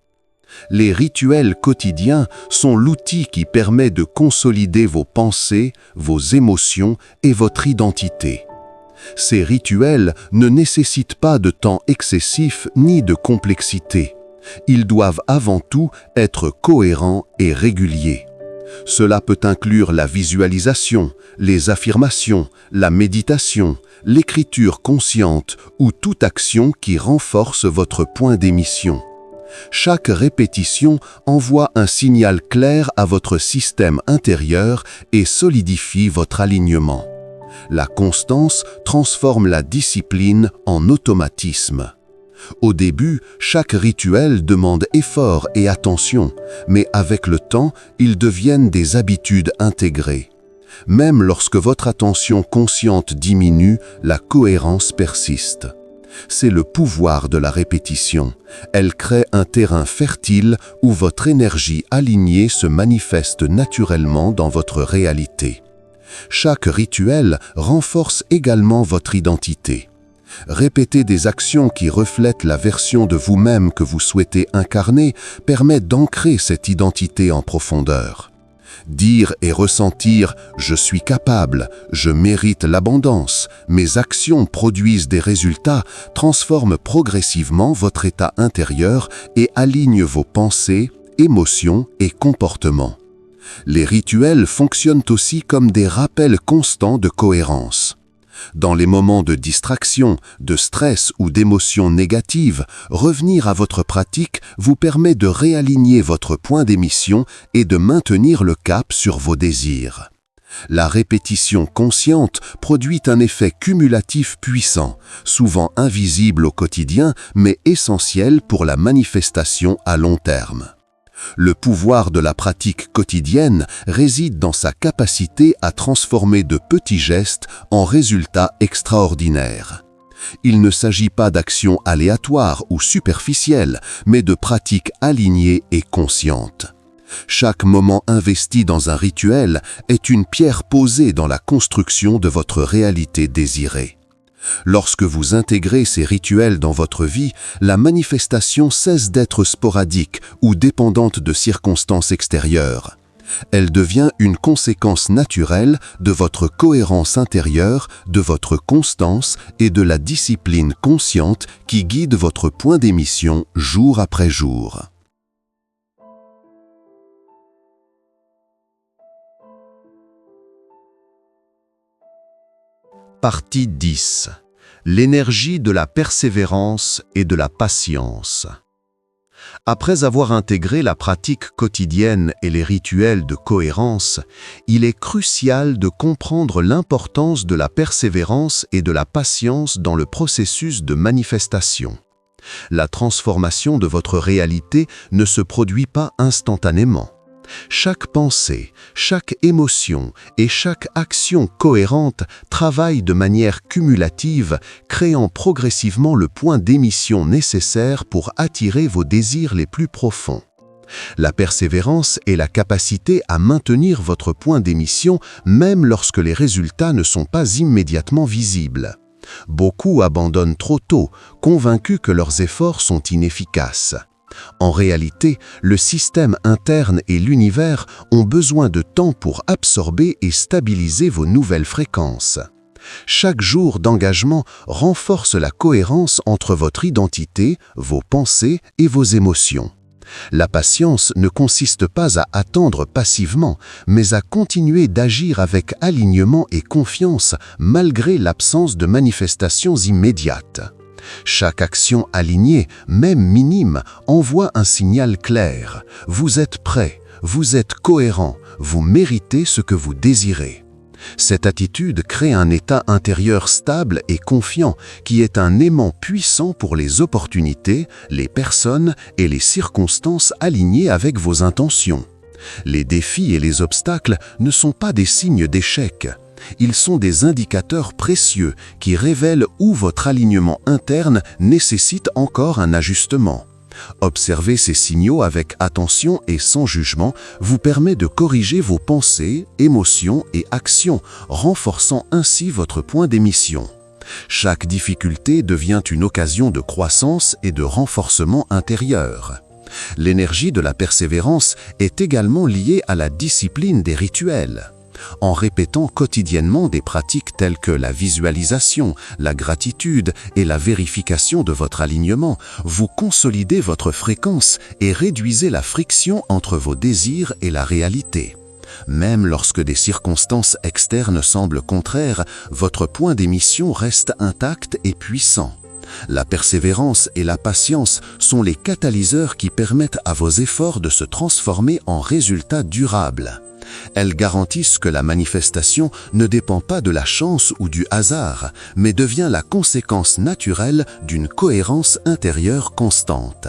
Les rituels quotidiens sont l'outil qui permet de consolider vos pensées, vos émotions et votre identité. Ces rituels ne nécessitent pas de temps excessif ni de complexité. Ils doivent avant tout être cohérents et réguliers. Cela peut inclure la visualisation, les affirmations, la méditation, l'écriture consciente ou toute action qui renforce votre point d'émission. Chaque répétition envoie un signal clair à votre système intérieur et solidifie votre alignement. La constance transforme la discipline en automatisme. Au début, chaque rituel demande effort et attention, mais avec le temps, ils deviennent des habitudes intégrées. Même lorsque votre attention consciente diminue, la cohérence persiste. C'est le pouvoir de la répétition. Elle crée un terrain fertile où votre énergie alignée se manifeste naturellement dans votre réalité. Chaque rituel renforce également votre identité. Répéter des actions qui reflètent la version de vous-même que vous souhaitez incarner permet d'ancrer cette identité en profondeur. Dire et ressentir « je suis capable, je mérite l'abondance, mes actions produisent des résultats » transforme progressivement votre état intérieur et aligne vos pensées, émotions et comportements. Les rituels fonctionnent aussi comme des rappels constants de cohérence. Dans les moments de distraction, de stress ou d'émotions négatives, revenir à votre pratique vous permet de réaligner votre point d'émission et de maintenir le cap sur vos désirs. La répétition consciente produit un effet cumulatif puissant, souvent invisible au quotidien, mais essentiel pour la manifestation à long terme. Le pouvoir de la pratique quotidienne réside dans sa capacité à transformer de petits gestes en résultats extraordinaires. Il ne s'agit pas d'actions aléatoires ou superficielles, mais de pratiques alignées et conscientes. Chaque moment investi dans un rituel est une pierre posée dans la construction de votre réalité désirée. Lorsque vous intégrez ces rituels dans votre vie, la manifestation cesse d'être sporadique ou dépendante de circonstances extérieures. Elle devient une conséquence naturelle de votre cohérence intérieure, de votre constance et de la discipline consciente qui guide votre point d'émission jour après jour. Partie 10. L'énergie de la persévérance et de la patience. Après avoir intégré la pratique quotidienne et les rituels de cohérence, il est crucial de comprendre l'importance de la persévérance et de la patience dans le processus de manifestation. La transformation de votre réalité ne se produit pas instantanément. Chaque pensée, chaque émotion et chaque action cohérente travaillent de manière cumulative, créant progressivement le point d'émission nécessaire pour attirer vos désirs les plus profonds. La persévérance est la capacité à maintenir votre point d'émission même lorsque les résultats ne sont pas immédiatement visibles. Beaucoup abandonnent trop tôt, convaincus que leurs efforts sont inefficaces. En réalité, le système interne et l'univers ont besoin de temps pour absorber et stabiliser vos nouvelles fréquences. Chaque jour d'engagement renforce la cohérence entre votre identité, vos pensées et vos émotions. La patience ne consiste pas à attendre passivement, mais à continuer d'agir avec alignement et confiance malgré l'absence de manifestations immédiates. Chaque action alignée, même minime, envoie un signal clair. Vous êtes prêt, vous êtes cohérent, vous méritez ce que vous désirez. Cette attitude crée un état intérieur stable et confiant qui est un aimant puissant pour les opportunités, les personnes et les circonstances alignées avec vos intentions. Les défis et les obstacles ne sont pas des signes d'échec. Ils sont des indicateurs précieux qui révèlent où votre alignement interne nécessite encore un ajustement. Observer ces signaux avec attention et sans jugement vous permet de corriger vos pensées, émotions et actions, renforçant ainsi votre point d'émission. Chaque difficulté devient une occasion de croissance et de renforcement intérieur. L'énergie de la persévérance est également liée à la discipline des rituels. En répétant quotidiennement des pratiques telles que la visualisation, la gratitude et la vérification de votre alignement, vous consolidez votre fréquence et réduisez la friction entre vos désirs et la réalité. Même lorsque des circonstances externes semblent contraires, votre point d'émission reste intact et puissant. La persévérance et la patience sont les catalyseurs qui permettent à vos efforts de se transformer en résultats durables. Elles garantissent que la manifestation ne dépend pas de la chance ou du hasard, mais devient la conséquence naturelle d'une cohérence intérieure constante.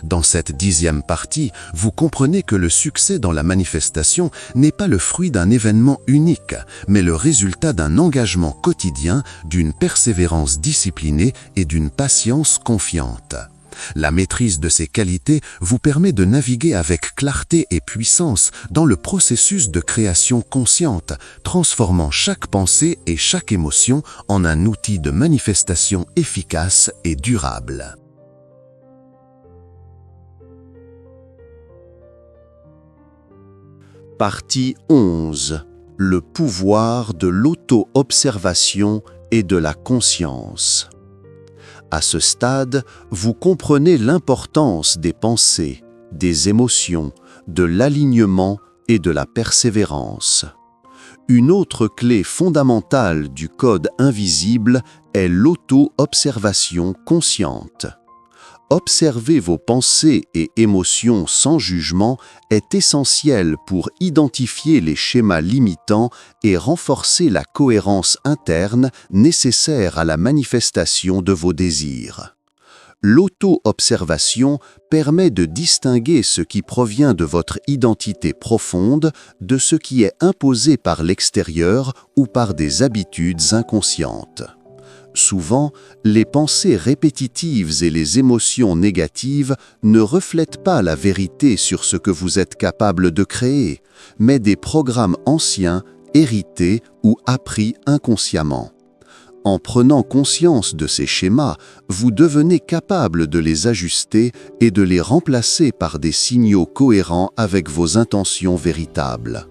Dans cette 10e partie, vous comprenez que le succès dans la manifestation n'est pas le fruit d'un événement unique, mais le résultat d'un engagement quotidien, d'une persévérance disciplinée et d'une patience confiante. La maîtrise de ces qualités vous permet de naviguer avec clarté et puissance dans le processus de création consciente, transformant chaque pensée et chaque émotion en un outil de manifestation efficace et durable. Partie 11. Le pouvoir de l'auto-observation et de la conscience. À ce stade, vous comprenez l'importance des pensées, des émotions, de l'alignement et de la persévérance. Une autre clé fondamentale du code invisible est l'auto-observation consciente. Observer vos pensées et émotions sans jugement est essentiel pour identifier les schémas limitants et renforcer la cohérence interne nécessaire à la manifestation de vos désirs. L'auto-observation permet de distinguer ce qui provient de votre identité profonde de ce qui est imposé par l'extérieur ou par des habitudes inconscientes. Souvent, les pensées répétitives et les émotions négatives ne reflètent pas la vérité sur ce que vous êtes capable de créer, mais des programmes anciens, hérités ou appris inconsciemment. En prenant conscience de ces schémas, vous devenez capable de les ajuster et de les remplacer par des signaux cohérents avec vos intentions véritables.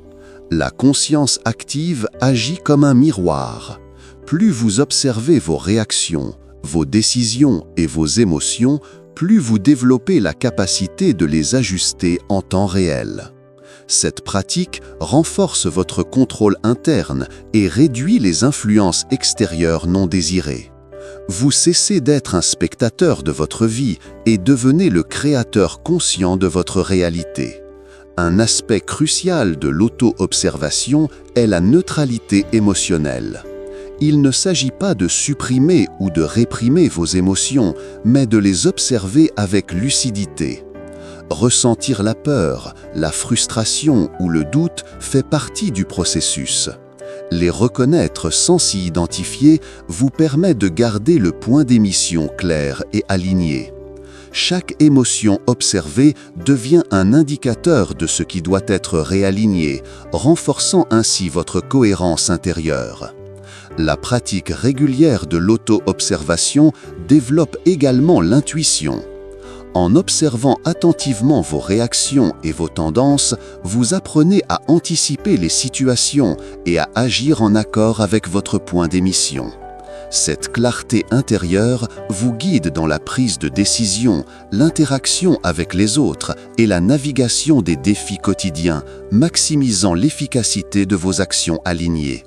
La conscience active agit comme un miroir. Plus vous observez vos réactions, vos décisions et vos émotions, plus vous développez la capacité de les ajuster en temps réel. Cette pratique renforce votre contrôle interne et réduit les influences extérieures non désirées. Vous cessez d'être un spectateur de votre vie et devenez le créateur conscient de votre réalité. Un aspect crucial de l'auto-observation est la neutralité émotionnelle. Il ne s'agit pas de supprimer ou de réprimer vos émotions, mais de les observer avec lucidité. Ressentir la peur, la frustration ou le doute fait partie du processus. Les reconnaître sans s'y identifier vous permet de garder le point d'émission clair et aligné. Chaque émotion observée devient un indicateur de ce qui doit être réaligné, renforçant ainsi votre cohérence intérieure. La pratique régulière de l'auto-observation développe également l'intuition. En observant attentivement vos réactions et vos tendances, vous apprenez à anticiper les situations et à agir en accord avec votre point d'émission. Cette clarté intérieure vous guide dans la prise de décision, l'interaction avec les autres et la navigation des défis quotidiens, maximisant l'efficacité de vos actions alignées.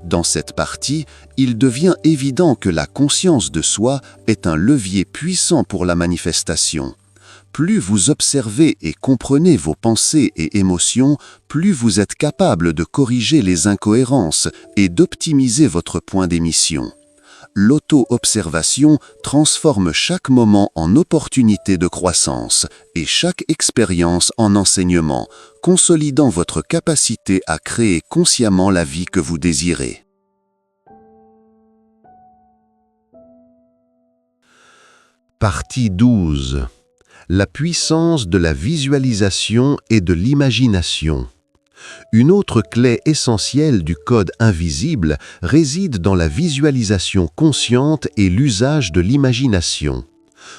Dans cette partie, il devient évident que la conscience de soi est un levier puissant pour la manifestation. Plus vous observez et comprenez vos pensées et émotions, plus vous êtes capable de corriger les incohérences et d'optimiser votre point d'émission. L'auto-observation transforme chaque moment en opportunité de croissance et chaque expérience en enseignement, consolidant votre capacité à créer consciemment la vie que vous désirez. Partie 12. La puissance de la visualisation et de l'imagination. Une autre clé essentielle du code invisible réside dans la visualisation consciente et l'usage de l'imagination.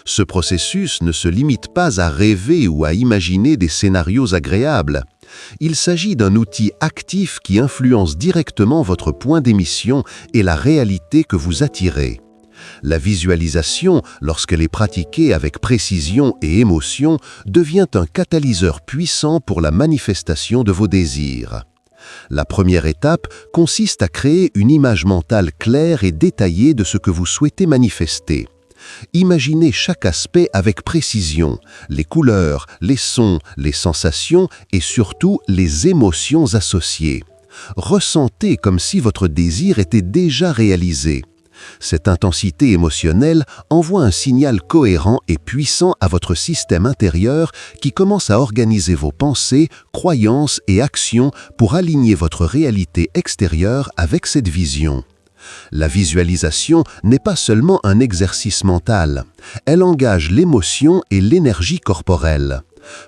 Ce processus ne se limite pas à rêver ou à imaginer des scénarios agréables. Il s'agit d'un outil actif qui influence directement votre point d'émission et la réalité que vous attirez. La visualisation, lorsqu'elle est pratiquée avec précision et émotion, devient un catalyseur puissant pour la manifestation de vos désirs. La première étape consiste à créer une image mentale claire et détaillée de ce que vous souhaitez manifester. Imaginez chaque aspect avec précision, les couleurs, les sons, les sensations et surtout les émotions associées. Ressentez comme si votre désir était déjà réalisé. Cette intensité émotionnelle envoie un signal cohérent et puissant à votre système intérieur qui commence à organiser vos pensées, croyances et actions pour aligner votre réalité extérieure avec cette vision. La visualisation n'est pas seulement un exercice mental, elle engage l'émotion et l'énergie corporelle.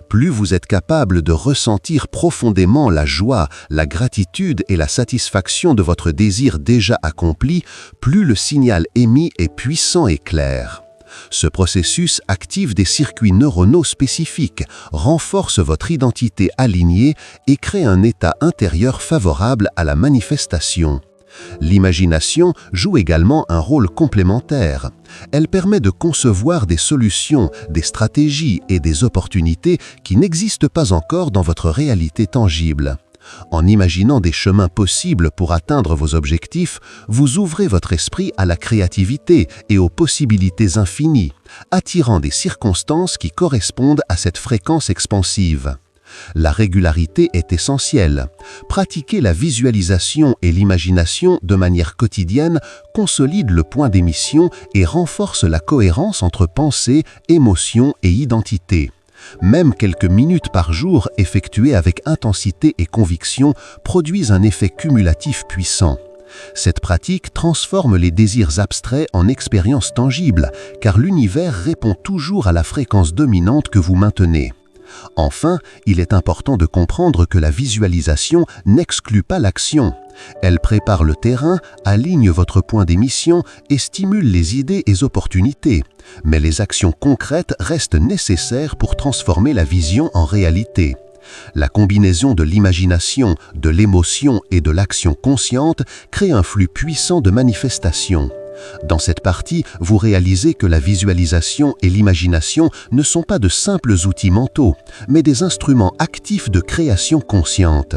Plus vous êtes capable de ressentir profondément la joie, la gratitude et la satisfaction de votre désir déjà accompli, plus le signal émis est puissant et clair. Ce processus active des circuits neuronaux spécifiques, renforce votre identité alignée et crée un état intérieur favorable à la manifestation. L'imagination joue également un rôle complémentaire. Elle permet de concevoir des solutions, des stratégies et des opportunités qui n'existent pas encore dans votre réalité tangible. En imaginant des chemins possibles pour atteindre vos objectifs, vous ouvrez votre esprit à la créativité et aux possibilités infinies, attirant des circonstances qui correspondent à cette fréquence expansive. La régularité est essentielle. Pratiquer la visualisation et l'imagination de manière quotidienne consolide le point d'émission et renforce la cohérence entre pensée, émotion et identité. Même quelques minutes par jour effectuées avec intensité et conviction produisent un effet cumulatif puissant. Cette pratique transforme les désirs abstraits en expériences tangibles, car l'univers répond toujours à la fréquence dominante que vous maintenez. Enfin, il est important de comprendre que la visualisation n'exclut pas l'action. Elle prépare le terrain, aligne votre point d'émission et stimule les idées et opportunités. Mais les actions concrètes restent nécessaires pour transformer la vision en réalité. La combinaison de l'imagination, de l'émotion et de l'action consciente crée un flux puissant de manifestation. Dans cette partie, vous réalisez que la visualisation et l'imagination ne sont pas de simples outils mentaux, mais des instruments actifs de création consciente.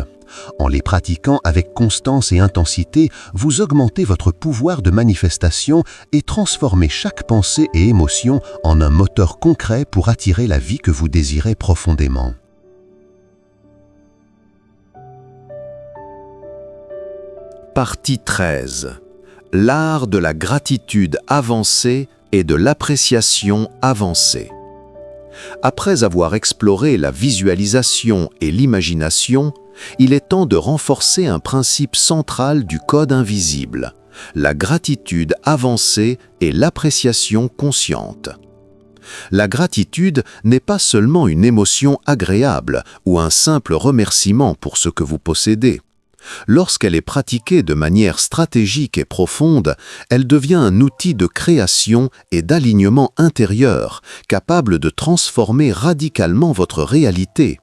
En les pratiquant avec constance et intensité, vous augmentez votre pouvoir de manifestation et transformez chaque pensée et émotion en un moteur concret pour attirer la vie que vous désirez profondément. Partie 13. L'art de la gratitude avancée et de l'appréciation avancée. Après avoir exploré la visualisation et l'imagination, il est temps de renforcer un principe central du code invisible, la gratitude avancée et l'appréciation consciente. La gratitude n'est pas seulement une émotion agréable ou un simple remerciement pour ce que vous possédez. Lorsqu'elle est pratiquée de manière stratégique et profonde, elle devient un outil de création et d'alignement intérieur, capable de transformer radicalement votre réalité.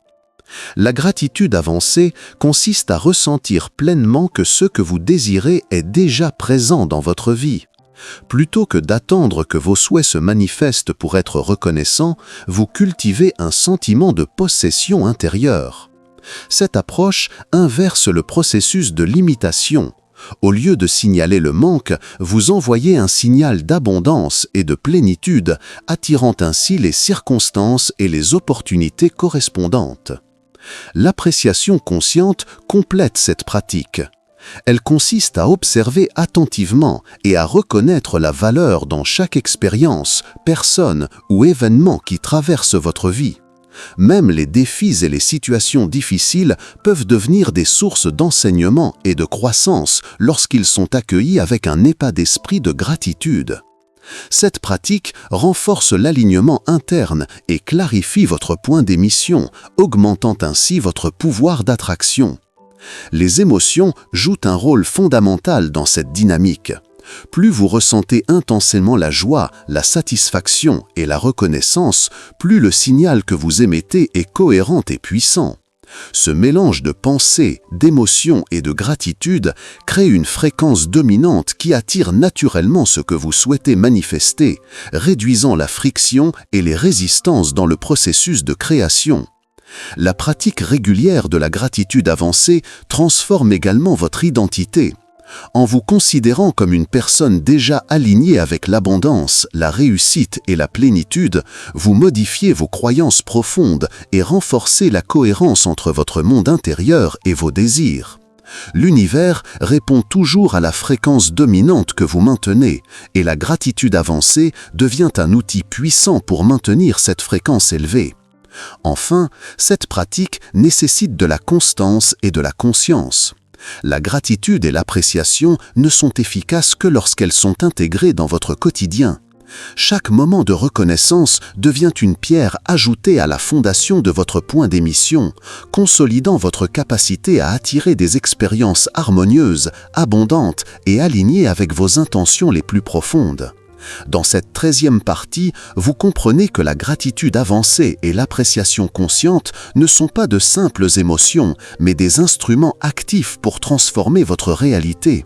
La gratitude avancée consiste à ressentir pleinement que ce que vous désirez est déjà présent dans votre vie. Plutôt que d'attendre que vos souhaits se manifestent pour être reconnaissant, vous cultivez un sentiment de possession intérieure. Cette approche inverse le processus de limitation. Au lieu de signaler le manque, vous envoyez un signal d'abondance et de plénitude, attirant ainsi les circonstances et les opportunités correspondantes. L'appréciation consciente complète cette pratique. Elle consiste à observer attentivement et à reconnaître la valeur dans chaque expérience, personne ou événement qui traverse votre vie. Même les défis et les situations difficiles peuvent devenir des sources d'enseignement et de croissance lorsqu'ils sont accueillis avec un état d'esprit de gratitude. Cette pratique renforce l'alignement interne et clarifie votre point d'émission, augmentant ainsi votre pouvoir d'attraction. Les émotions jouent un rôle fondamental dans cette dynamique. Plus vous ressentez intensément la joie, la satisfaction et la reconnaissance, plus le signal que vous émettez est cohérent et puissant. Ce mélange de pensée, d'émotion et de gratitude crée une fréquence dominante qui attire naturellement ce que vous souhaitez manifester, réduisant la friction et les résistances dans le processus de création. La pratique régulière de la gratitude avancée transforme également votre identité. En vous considérant comme une personne déjà alignée avec l'abondance, la réussite et la plénitude, vous modifiez vos croyances profondes et renforcez la cohérence entre votre monde intérieur et vos désirs. L'univers répond toujours à la fréquence dominante que vous maintenez, et la gratitude avancée devient un outil puissant pour maintenir cette fréquence élevée. Enfin, cette pratique nécessite de la constance et de la conscience. La gratitude et l'appréciation ne sont efficaces que lorsqu'elles sont intégrées dans votre quotidien. Chaque moment de reconnaissance devient une pierre ajoutée à la fondation de votre point d'émission, consolidant votre capacité à attirer des expériences harmonieuses, abondantes et alignées avec vos intentions les plus profondes. Dans cette 13e partie, vous comprenez que la gratitude avancée et l'appréciation consciente ne sont pas de simples émotions, mais des instruments actifs pour transformer votre réalité.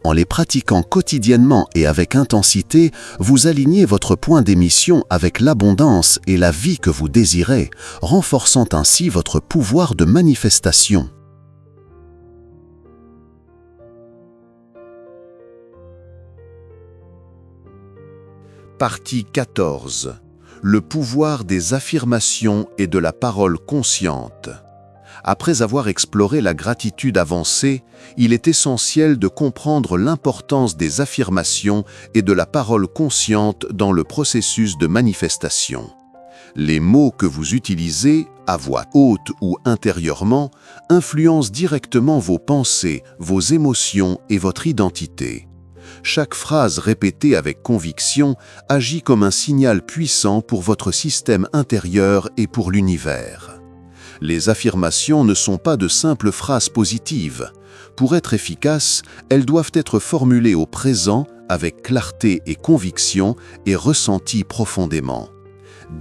En les pratiquant quotidiennement et avec intensité, vous alignez votre point d'émission avec l'abondance et la vie que vous désirez, renforçant ainsi votre pouvoir de manifestation. Partie 14. Le pouvoir des affirmations et de la parole consciente. Après avoir exploré la gratitude avancée, il est essentiel de comprendre l'importance des affirmations et de la parole consciente dans le processus de manifestation. Les mots que vous utilisez, à voix haute ou intérieurement, influencent directement vos pensées, vos émotions et votre identité. Chaque phrase répétée avec conviction agit comme un signal puissant pour votre système intérieur et pour l'univers. Les affirmations ne sont pas de simples phrases positives. Pour être efficaces, elles doivent être formulées au présent avec clarté et conviction et ressenties profondément.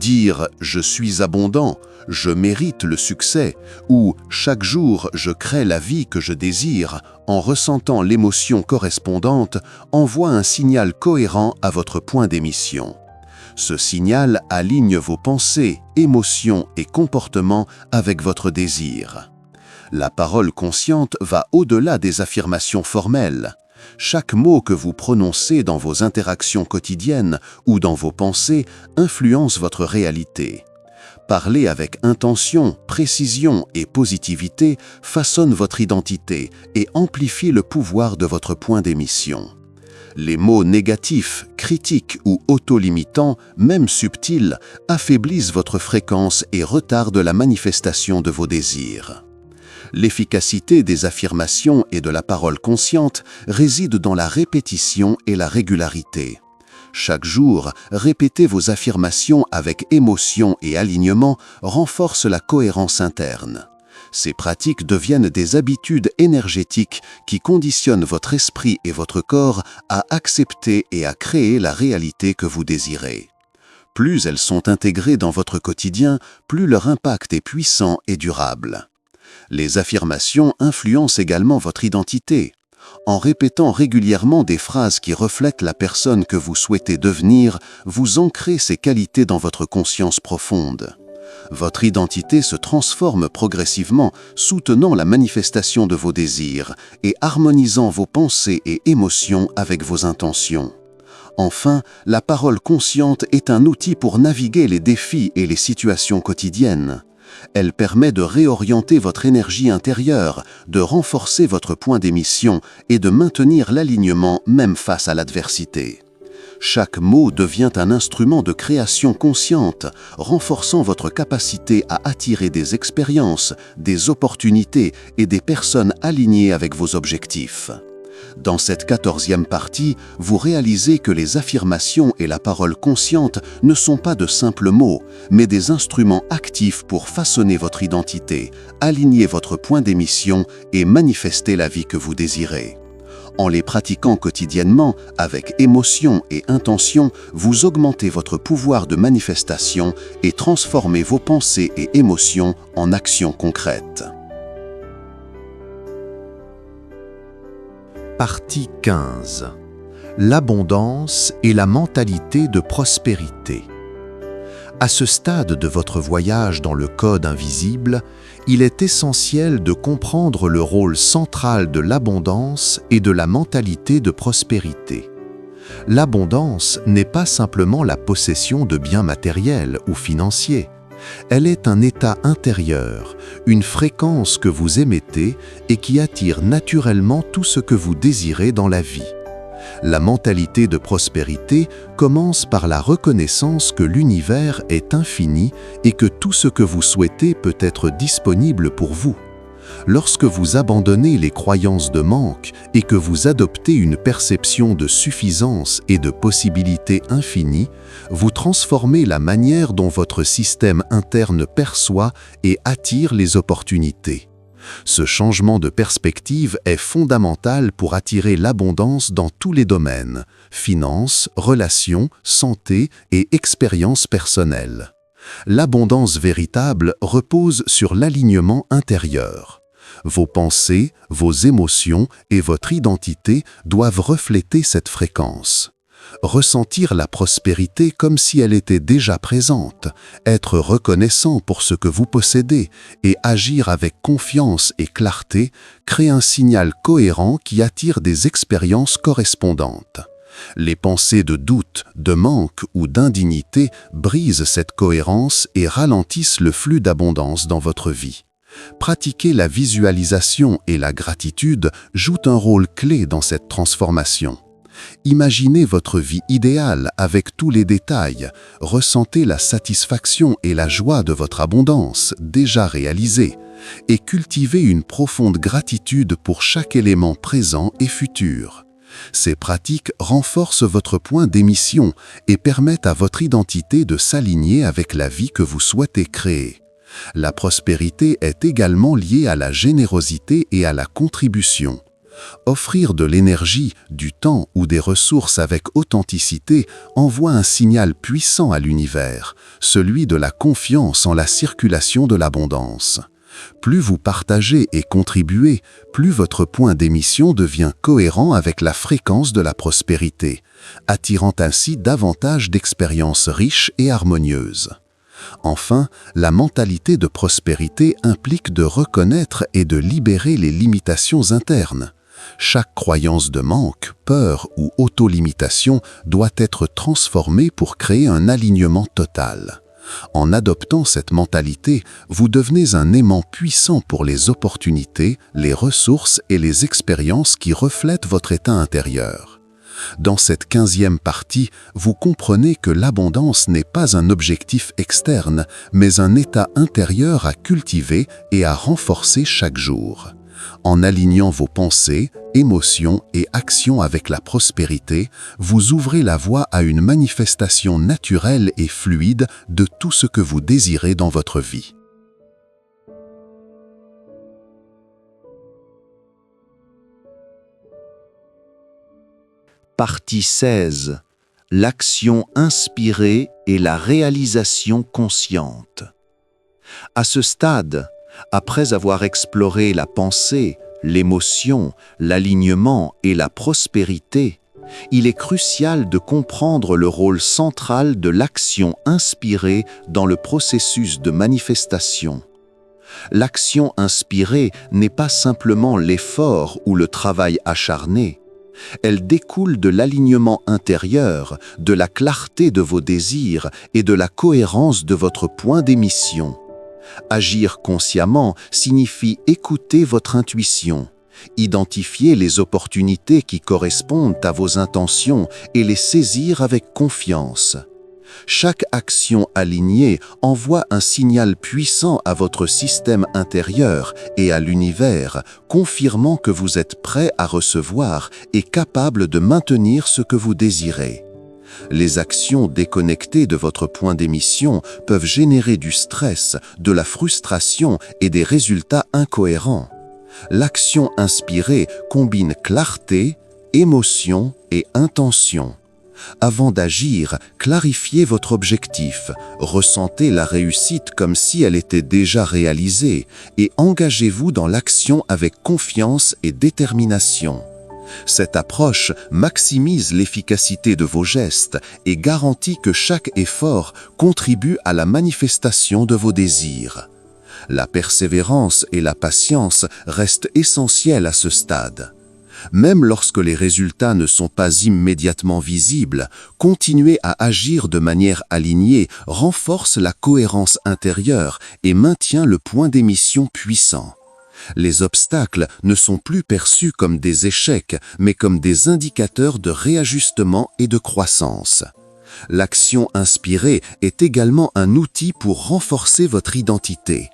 Dire « je suis abondant »,« je mérite le succès » ou « chaque jour je crée la vie que je désire » en ressentant l'émotion correspondante envoie un signal cohérent à votre point d'émission. Ce signal aligne vos pensées, émotions et comportements avec votre désir. La parole consciente va au-delà des affirmations formelles. Chaque mot que vous prononcez dans vos interactions quotidiennes ou dans vos pensées influence votre réalité. Parler avec intention, précision et positivité façonne votre identité et amplifie le pouvoir de votre point d'émission. Les mots négatifs, critiques ou auto-limitants, même subtils, affaiblissent votre fréquence et retardent la manifestation de vos désirs. L'efficacité des affirmations et de la parole consciente réside dans la répétition et la régularité. Chaque jour, répéter vos affirmations avec émotion et alignement renforce la cohérence interne. Ces pratiques deviennent des habitudes énergétiques qui conditionnent votre esprit et votre corps à accepter et à créer la réalité que vous désirez. Plus elles sont intégrées dans votre quotidien, plus leur impact est puissant et durable. Les affirmations influencent également votre identité. En répétant régulièrement des phrases qui reflètent la personne que vous souhaitez devenir, vous ancrez ces qualités dans votre conscience profonde. Votre identité se transforme progressivement, soutenant la manifestation de vos désirs et harmonisant vos pensées et émotions avec vos intentions. Enfin, la parole consciente est un outil pour naviguer les défis et les situations quotidiennes. Elle permet de réorienter votre énergie intérieure, de renforcer votre point d'émission et de maintenir l'alignement même face à l'adversité. Chaque mot devient un instrument de création consciente, renforçant votre capacité à attirer des expériences, des opportunités et des personnes alignées avec vos objectifs. Dans cette 14e partie, vous réalisez que les affirmations et la parole consciente ne sont pas de simples mots, mais des instruments actifs pour façonner votre identité, aligner votre point d'émission et manifester la vie que vous désirez. En les pratiquant quotidiennement, avec émotion et intention, vous augmentez votre pouvoir de manifestation et transformez vos pensées et émotions en actions concrètes. Partie 15. L'abondance et la mentalité de prospérité. À ce stade de votre voyage dans le code invisible, il est essentiel de comprendre le rôle central de l'abondance et de la mentalité de prospérité. L'abondance n'est pas simplement la possession de biens matériels ou financiers. Elle est un état intérieur, une fréquence que vous émettez et qui attire naturellement tout ce que vous désirez dans la vie. La mentalité de prospérité commence par la reconnaissance que l'univers est infini et que tout ce que vous souhaitez peut être disponible pour vous. Lorsque vous abandonnez les croyances de manque et que vous adoptez une perception de suffisance et de possibilités infinies, vous transformez la manière dont votre système interne perçoit et attire les opportunités. Ce changement de perspective est fondamental pour attirer l'abondance dans tous les domaines: finances, relations, santé et expériences personnelles. L'abondance véritable repose sur l'alignement intérieur. Vos pensées, vos émotions et votre identité doivent refléter cette fréquence. Ressentir la prospérité comme si elle était déjà présente, être reconnaissant pour ce que vous possédez et agir avec confiance et clarté crée un signal cohérent qui attire des expériences correspondantes. Les pensées de doute, de manque ou d'indignité brisent cette cohérence et ralentissent le flux d'abondance dans votre vie. Pratiquer la visualisation et la gratitude jouent un rôle clé dans cette transformation. Imaginez votre vie idéale avec tous les détails, ressentez la satisfaction et la joie de votre abondance déjà réalisée, et cultivez une profonde gratitude pour chaque élément présent et futur. Ces pratiques renforcent votre point d'émission et permettent à votre identité de s'aligner avec la vie que vous souhaitez créer. La prospérité est également liée à la générosité et à la contribution. Offrir de l'énergie, du temps ou des ressources avec authenticité envoie un signal puissant à l'univers, celui de la confiance en la circulation de l'abondance. Plus vous partagez et contribuez, plus votre point d'émission devient cohérent avec la fréquence de la prospérité, attirant ainsi davantage d'expériences riches et harmonieuses. Enfin, la mentalité de prospérité implique de reconnaître et de libérer les limitations internes. Chaque croyance de manque, peur ou auto-limitation doit être transformée pour créer un alignement total. En adoptant cette mentalité, vous devenez un aimant puissant pour les opportunités, les ressources et les expériences qui reflètent votre état intérieur. Dans cette 15e partie, vous comprenez que l'abondance n'est pas un objectif externe, mais un état intérieur à cultiver et à renforcer chaque jour. En alignant vos pensées, émotions et actions avec la prospérité, vous ouvrez la voie à une manifestation naturelle et fluide de tout ce que vous désirez dans votre vie. Partie 16. L'action inspirée et la réalisation consciente. À ce stade, après avoir exploré la pensée, l'émotion, l'alignement et la prospérité, il est crucial de comprendre le rôle central de l'action inspirée dans le processus de manifestation. L'action inspirée n'est pas simplement l'effort ou le travail acharné. Elle découle de l'alignement intérieur, de la clarté de vos désirs et de la cohérence de votre point d'émission. Agir consciemment signifie écouter votre intuition, identifier les opportunités qui correspondent à vos intentions et les saisir avec confiance. Chaque action alignée envoie un signal puissant à votre système intérieur et à l'univers, confirmant que vous êtes prêt à recevoir et capable de maintenir ce que vous désirez. Les actions déconnectées de votre point d'émission peuvent générer du stress, de la frustration et des résultats incohérents. L'action inspirée combine clarté, émotion et intention. Avant d'agir, clarifiez votre objectif, ressentez la réussite comme si elle était déjà réalisée et engagez-vous dans l'action avec confiance et détermination. Cette approche maximise l'efficacité de vos gestes et garantit que chaque effort contribue à la manifestation de vos désirs. La persévérance et la patience restent essentielles à ce stade. Même lorsque les résultats ne sont pas immédiatement visibles, continuer à agir de manière alignée renforce la cohérence intérieure et maintient le point d'émission puissant. Les obstacles ne sont plus perçus comme des échecs, mais comme des indicateurs de réajustement et de croissance. L'action inspirée est également un outil pour renforcer votre identité.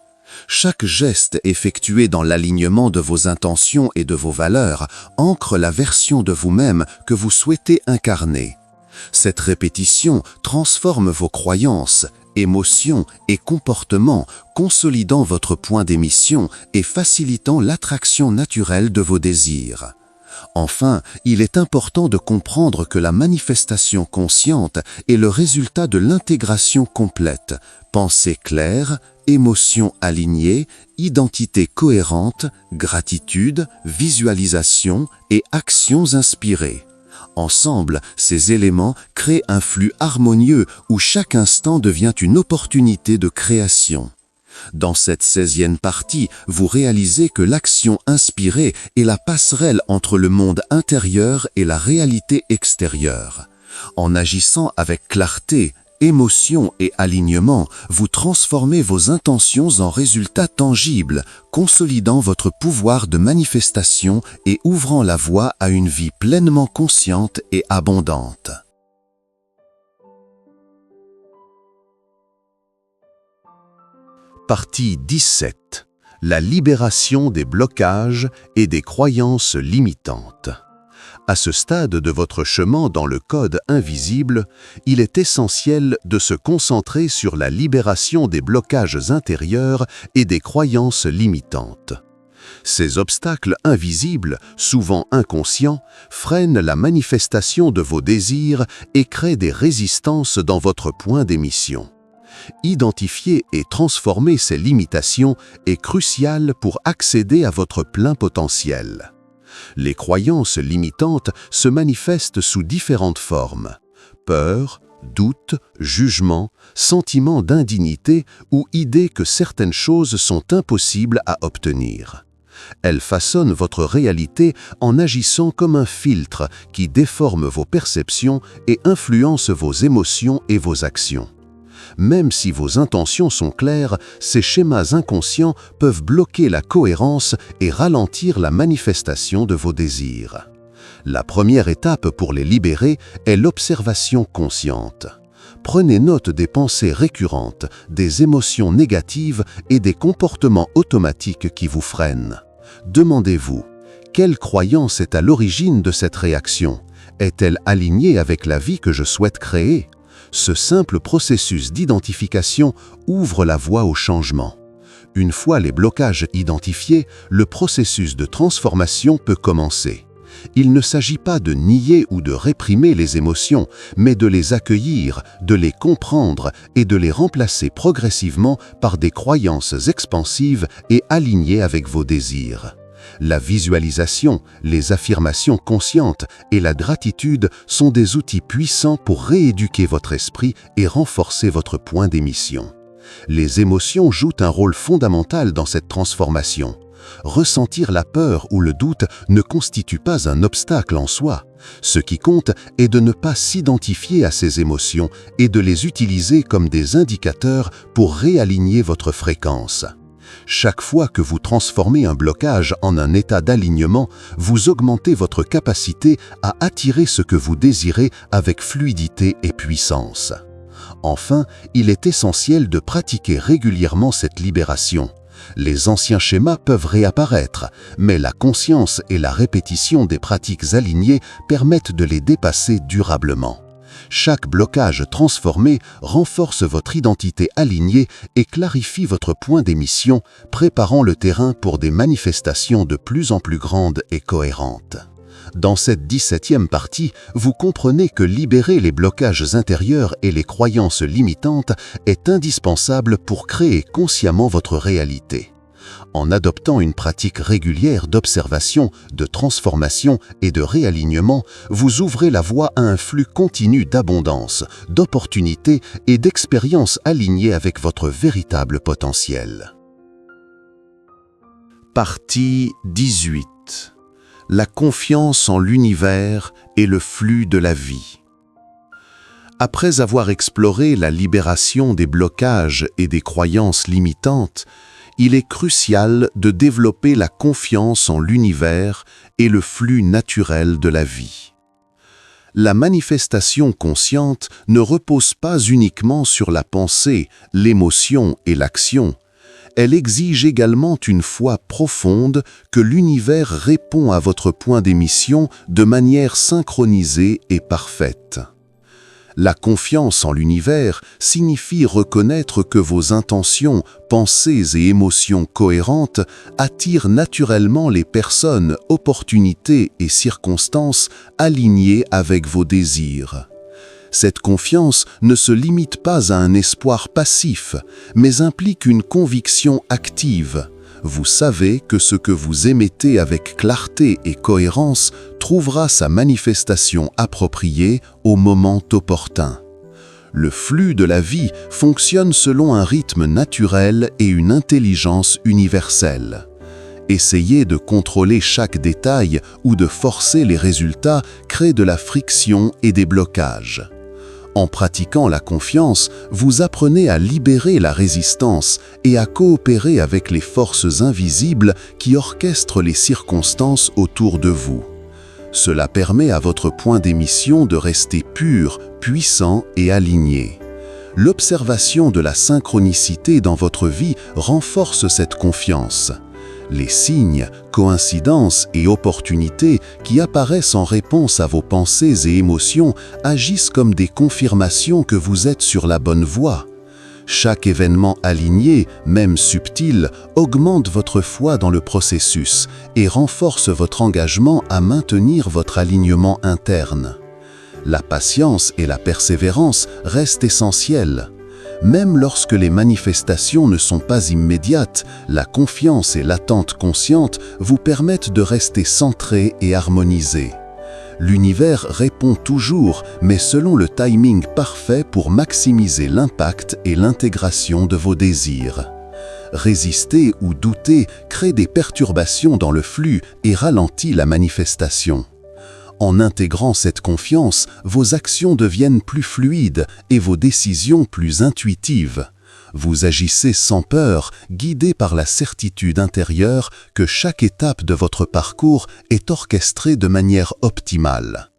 Chaque geste effectué dans l'alignement de vos intentions et de vos valeurs ancre la version de vous-même que vous souhaitez incarner. Cette répétition transforme vos croyances, émotions et comportements, consolidant votre point d'émission et facilitant l'attraction naturelle de vos désirs. Enfin, il est important de comprendre que la manifestation consciente est le résultat de l'intégration complète, pensée claire, émotions alignées, identité cohérente, gratitude, visualisation et actions inspirées. Ensemble, ces éléments créent un flux harmonieux où chaque instant devient une opportunité de création. Dans cette 16e partie, vous réalisez que l'action inspirée est la passerelle entre le monde intérieur et la réalité extérieure. En agissant avec clarté, émotion et alignement, vous transformez vos intentions en résultats tangibles, consolidant votre pouvoir de manifestation et ouvrant la voie à une vie pleinement consciente et abondante. Partie 17. La libération des blocages et des croyances limitantes. À ce stade de votre chemin dans le code invisible, il est essentiel de se concentrer sur la libération des blocages intérieurs et des croyances limitantes. Ces obstacles invisibles, souvent inconscients, freinent la manifestation de vos désirs et créent des résistances dans votre point d'émission. Identifier et transformer ces limitations est crucial pour accéder à votre plein potentiel. Les croyances limitantes se manifestent sous différentes formes: peur, doute, jugement, sentiment d'indignité ou idée que certaines choses sont impossibles à obtenir. Elles façonnent votre réalité en agissant comme un filtre qui déforme vos perceptions et influence vos émotions et vos actions. Même si vos intentions sont claires, ces schémas inconscients peuvent bloquer la cohérence et ralentir la manifestation de vos désirs. La première étape pour les libérer est l'observation consciente. Prenez note des pensées récurrentes, des émotions négatives et des comportements automatiques qui vous freinent. Demandez-vous, quelle croyance est à l'origine de cette réaction? Est-elle alignée avec la vie que je souhaite créer? Ce simple processus d'identification ouvre la voie au changement. Une fois les blocages identifiés, le processus de transformation peut commencer. Il ne s'agit pas de nier ou de réprimer les émotions, mais de les accueillir, de les comprendre et de les remplacer progressivement par des croyances expansives et alignées avec vos désirs. La visualisation, les affirmations conscientes et la gratitude sont des outils puissants pour rééduquer votre esprit et renforcer votre point d'émission. Les émotions jouent un rôle fondamental dans cette transformation. Ressentir la peur ou le doute ne constitue pas un obstacle en soi. Ce qui compte est de ne pas s'identifier à ces émotions et de les utiliser comme des indicateurs pour réaligner votre fréquence. Chaque fois que vous transformez un blocage en un état d'alignement, vous augmentez votre capacité à attirer ce que vous désirez avec fluidité et puissance. Enfin, il est essentiel de pratiquer régulièrement cette libération. Les anciens schémas peuvent réapparaître, mais la conscience et la répétition des pratiques alignées permettent de les dépasser durablement. Chaque blocage transformé renforce votre identité alignée et clarifie votre point d'émission, préparant le terrain pour des manifestations de plus en plus grandes et cohérentes. Dans cette 17e partie, vous comprenez que libérer les blocages intérieurs et les croyances limitantes est indispensable pour créer consciemment votre réalité. En adoptant une pratique régulière d'observation, de transformation et de réalignement, vous ouvrez la voie à un flux continu d'abondance, d'opportunités et d'expériences alignées avec votre véritable potentiel. Partie 18. La confiance en l'univers et le flux de la vie. Après avoir exploré la libération des blocages et des croyances limitantes, il est crucial de développer la confiance en l'univers et le flux naturel de la vie. La manifestation consciente ne repose pas uniquement sur la pensée, l'émotion et l'action. Elle exige également une foi profonde que l'univers répond à votre point d'émission de manière synchronisée et parfaite. La confiance en l'univers signifie reconnaître que vos intentions, pensées et émotions cohérentes attirent naturellement les personnes, opportunités et circonstances alignées avec vos désirs. Cette confiance ne se limite pas à un espoir passif, mais implique une conviction active. Vous savez que ce que vous émettez avec clarté et cohérence trouvera sa manifestation appropriée au moment opportun. Le flux de la vie fonctionne selon un rythme naturel et une intelligence universelle. Essayer de contrôler chaque détail ou de forcer les résultats crée de la friction et des blocages. En pratiquant la confiance, vous apprenez à libérer la résistance et à coopérer avec les forces invisibles qui orchestrent les circonstances autour de vous. Cela permet à votre point d'émission de rester pur, puissant et aligné. L'observation de la synchronicité dans votre vie renforce cette confiance. Les signes, coïncidences et opportunités qui apparaissent en réponse à vos pensées et émotions agissent comme des confirmations que vous êtes sur la bonne voie. Chaque événement aligné, même subtil, augmente votre foi dans le processus et renforce votre engagement à maintenir votre alignement interne. La patience et la persévérance restent essentielles. Même lorsque les manifestations ne sont pas immédiates, la confiance et l'attente consciente vous permettent de rester centré et harmonisé. L'univers répond toujours, mais selon le timing parfait pour maximiser l'impact et l'intégration de vos désirs. Résister ou douter crée des perturbations dans le flux et ralentit la manifestation. En intégrant cette confiance, vos actions deviennent plus fluides et vos décisions plus intuitives. Vous agissez sans peur, guidé par la certitude intérieure que chaque étape de votre parcours est orchestrée de manière optimale.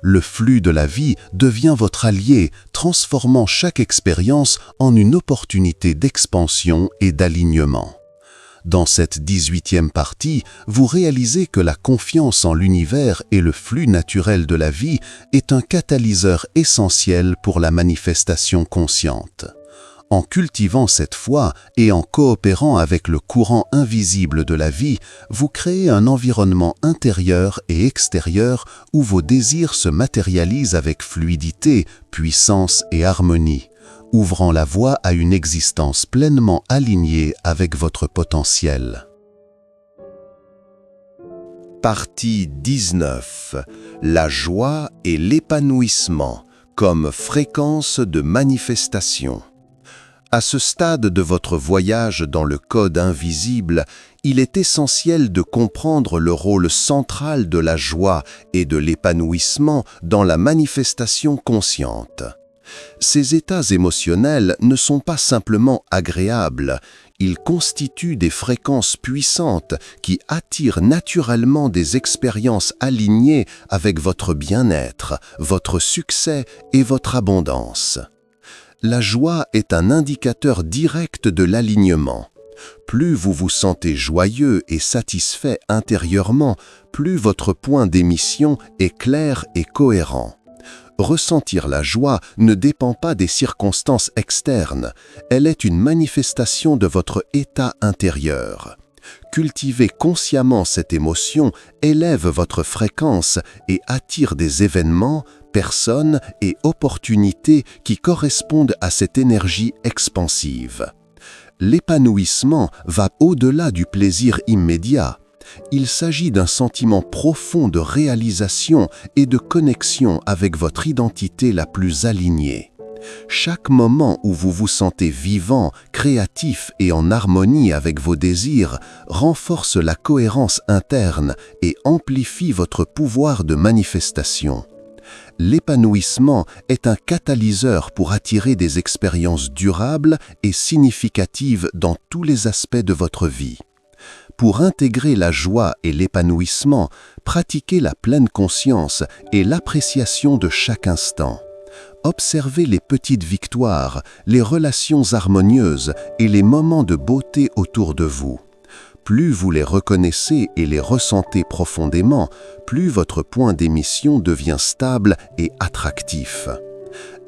Le flux de la vie devient votre allié, transformant chaque expérience en une opportunité d'expansion et d'alignement. Dans cette 18e partie, vous réalisez que la confiance en l'univers et le flux naturel de la vie est un catalyseur essentiel pour la manifestation consciente. En cultivant cette foi et en coopérant avec le courant invisible de la vie, vous créez un environnement intérieur et extérieur où vos désirs se matérialisent avec fluidité, puissance et harmonie, ouvrant la voie à une existence pleinement alignée avec votre potentiel. Partie 19. La joie et l'épanouissement comme fréquence de manifestation. À ce stade de votre voyage dans le code invisible, il est essentiel de comprendre le rôle central de la joie et de l'épanouissement dans la manifestation consciente. Ces états émotionnels ne sont pas simplement agréables, ils constituent des fréquences puissantes qui attirent naturellement des expériences alignées avec votre bien-être, votre succès et votre abondance. La joie est un indicateur direct de l'alignement. Plus vous vous sentez joyeux et satisfait intérieurement, plus votre point d'émission est clair et cohérent. Ressentir la joie ne dépend pas des circonstances externes, elle est une manifestation de votre état intérieur. Cultiver consciemment cette émotion élève votre fréquence et attire des événements, personnes et opportunités qui correspondent à cette énergie expansive. L'épanouissement va au-delà du plaisir immédiat. Il s'agit d'un sentiment profond de réalisation et de connexion avec votre identité la plus alignée. Chaque moment où vous vous sentez vivant, créatif et en harmonie avec vos désirs renforce la cohérence interne et amplifie votre pouvoir de manifestation. L'épanouissement est un catalyseur pour attirer des expériences durables et significatives dans tous les aspects de votre vie. Pour intégrer la joie et l'épanouissement, pratiquez la pleine conscience et l'appréciation de chaque instant. Observez les petites victoires, les relations harmonieuses et les moments de beauté autour de vous. Plus vous les reconnaissez et les ressentez profondément, plus votre point d'émission devient stable et attractif.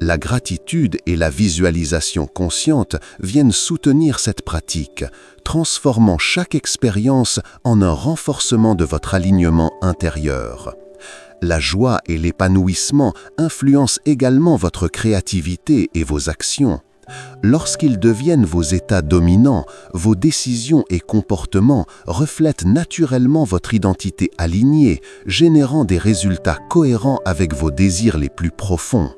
La gratitude et la visualisation consciente viennent soutenir cette pratique, transformant chaque expérience en un renforcement de votre alignement intérieur. La joie et l'épanouissement influencent également votre créativité et vos actions. Lorsqu'ils deviennent vos états dominants, vos décisions et comportements reflètent naturellement votre identité alignée, générant des résultats cohérents avec vos désirs les plus profonds.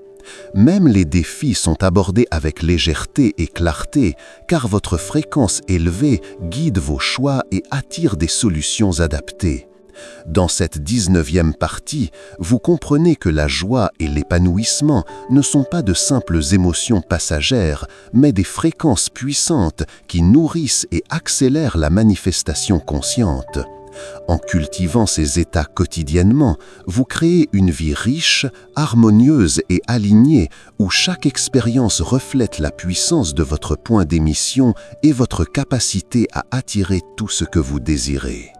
Même les défis sont abordés avec légèreté et clarté, car votre fréquence élevée guide vos choix et attire des solutions adaptées. Dans cette 19e partie, vous comprenez que la joie et l'épanouissement ne sont pas de simples émotions passagères, mais des fréquences puissantes qui nourrissent et accélèrent la manifestation consciente. En cultivant ces états quotidiennement, vous créez une vie riche, harmonieuse et alignée où chaque expérience reflète la puissance de votre point d'émission et votre capacité à attirer tout ce que vous désirez.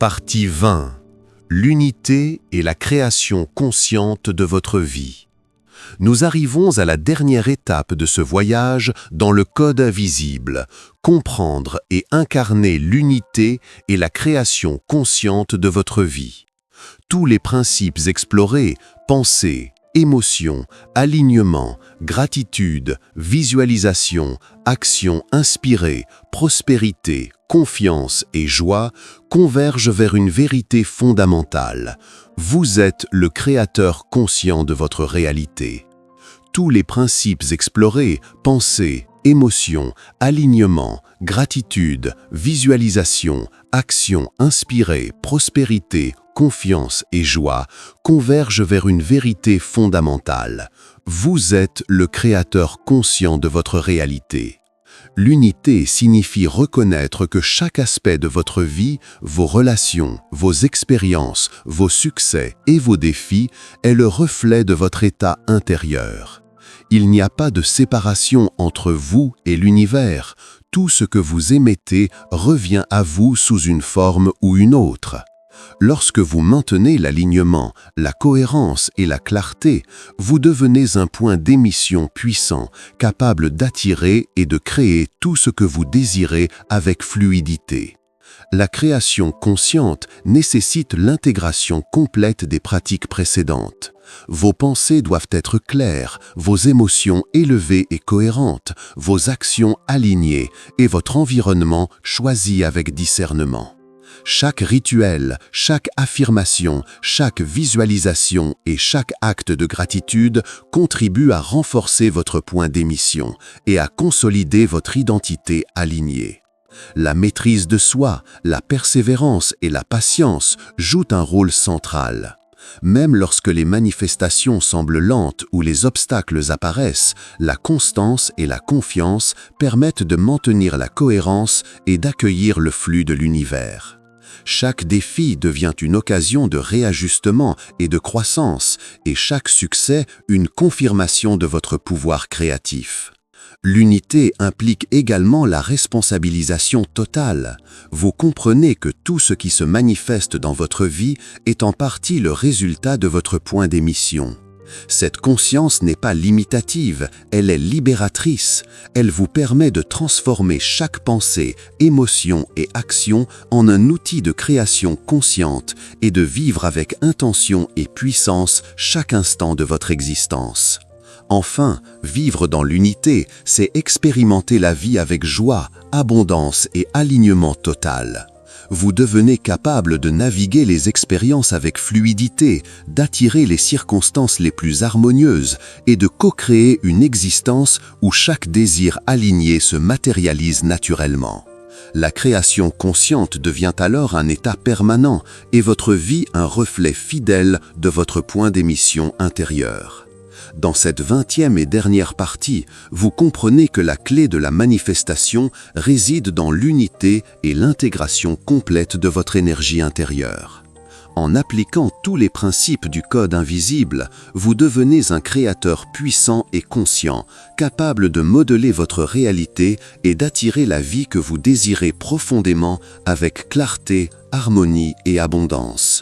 Partie 20. L'unité et la création consciente de votre vie. Nous arrivons à la dernière étape de ce voyage dans le code invisible, comprendre et incarner l'unité et la création consciente de votre vie. Tous les principes explorés, pensée, émotion, alignement, gratitude, visualisation, action inspirée, prospérité, confiance et joie convergent vers une vérité fondamentale. Vous êtes le créateur conscient de votre réalité. Tous les principes explorés, pensée, émotion, alignement, gratitude, visualisation, action inspirée, prospérité, confiance et joie convergent vers une vérité fondamentale. Vous êtes le créateur conscient de votre réalité. L'unité signifie reconnaître que chaque aspect de votre vie, vos relations, vos expériences, vos succès et vos défis est le reflet de votre état intérieur. Il n'y a pas de séparation entre vous et l'univers. Tout ce que vous émettez revient à vous sous une forme ou une autre. Lorsque vous maintenez l'alignement, la cohérence et la clarté, vous devenez un point d'émission puissant, capable d'attirer et de créer tout ce que vous désirez avec fluidité. La création consciente nécessite l'intégration complète des pratiques précédentes. Vos pensées doivent être claires, vos émotions élevées et cohérentes, vos actions alignées et votre environnement choisi avec discernement. Chaque rituel, chaque affirmation, chaque visualisation et chaque acte de gratitude contribue à renforcer votre point d'émission et à consolider votre identité alignée. La maîtrise de soi, la persévérance et la patience jouent un rôle central. Même lorsque les manifestations semblent lentes ou les obstacles apparaissent, la constance et la confiance permettent de maintenir la cohérence et d'accueillir le flux de l'univers. Chaque défi devient une occasion de réajustement et de croissance, et chaque succès une confirmation de votre pouvoir créatif. L'unité implique également la responsabilisation totale. Vous comprenez que tout ce qui se manifeste dans votre vie est en partie le résultat de votre point d'émission. Cette conscience n'est pas limitative, elle est libératrice. Elle vous permet de transformer chaque pensée, émotion et action en un outil de création consciente et de vivre avec intention et puissance chaque instant de votre existence. Enfin, vivre dans l'unité, c'est expérimenter la vie avec joie, abondance et alignement total. Vous devenez capable de naviguer les expériences avec fluidité, d'attirer les circonstances les plus harmonieuses et de co-créer une existence où chaque désir aligné se matérialise naturellement. La création consciente devient alors un état permanent et votre vie un reflet fidèle de votre point d'émission intérieur. Dans cette 20e et dernière partie, vous comprenez que la clé de la manifestation réside dans l'unité et l'intégration complète de votre énergie intérieure. En appliquant tous les principes du code invisible, vous devenez un créateur puissant et conscient, capable de modeler votre réalité et d'attirer la vie que vous désirez profondément avec clarté, harmonie et abondance.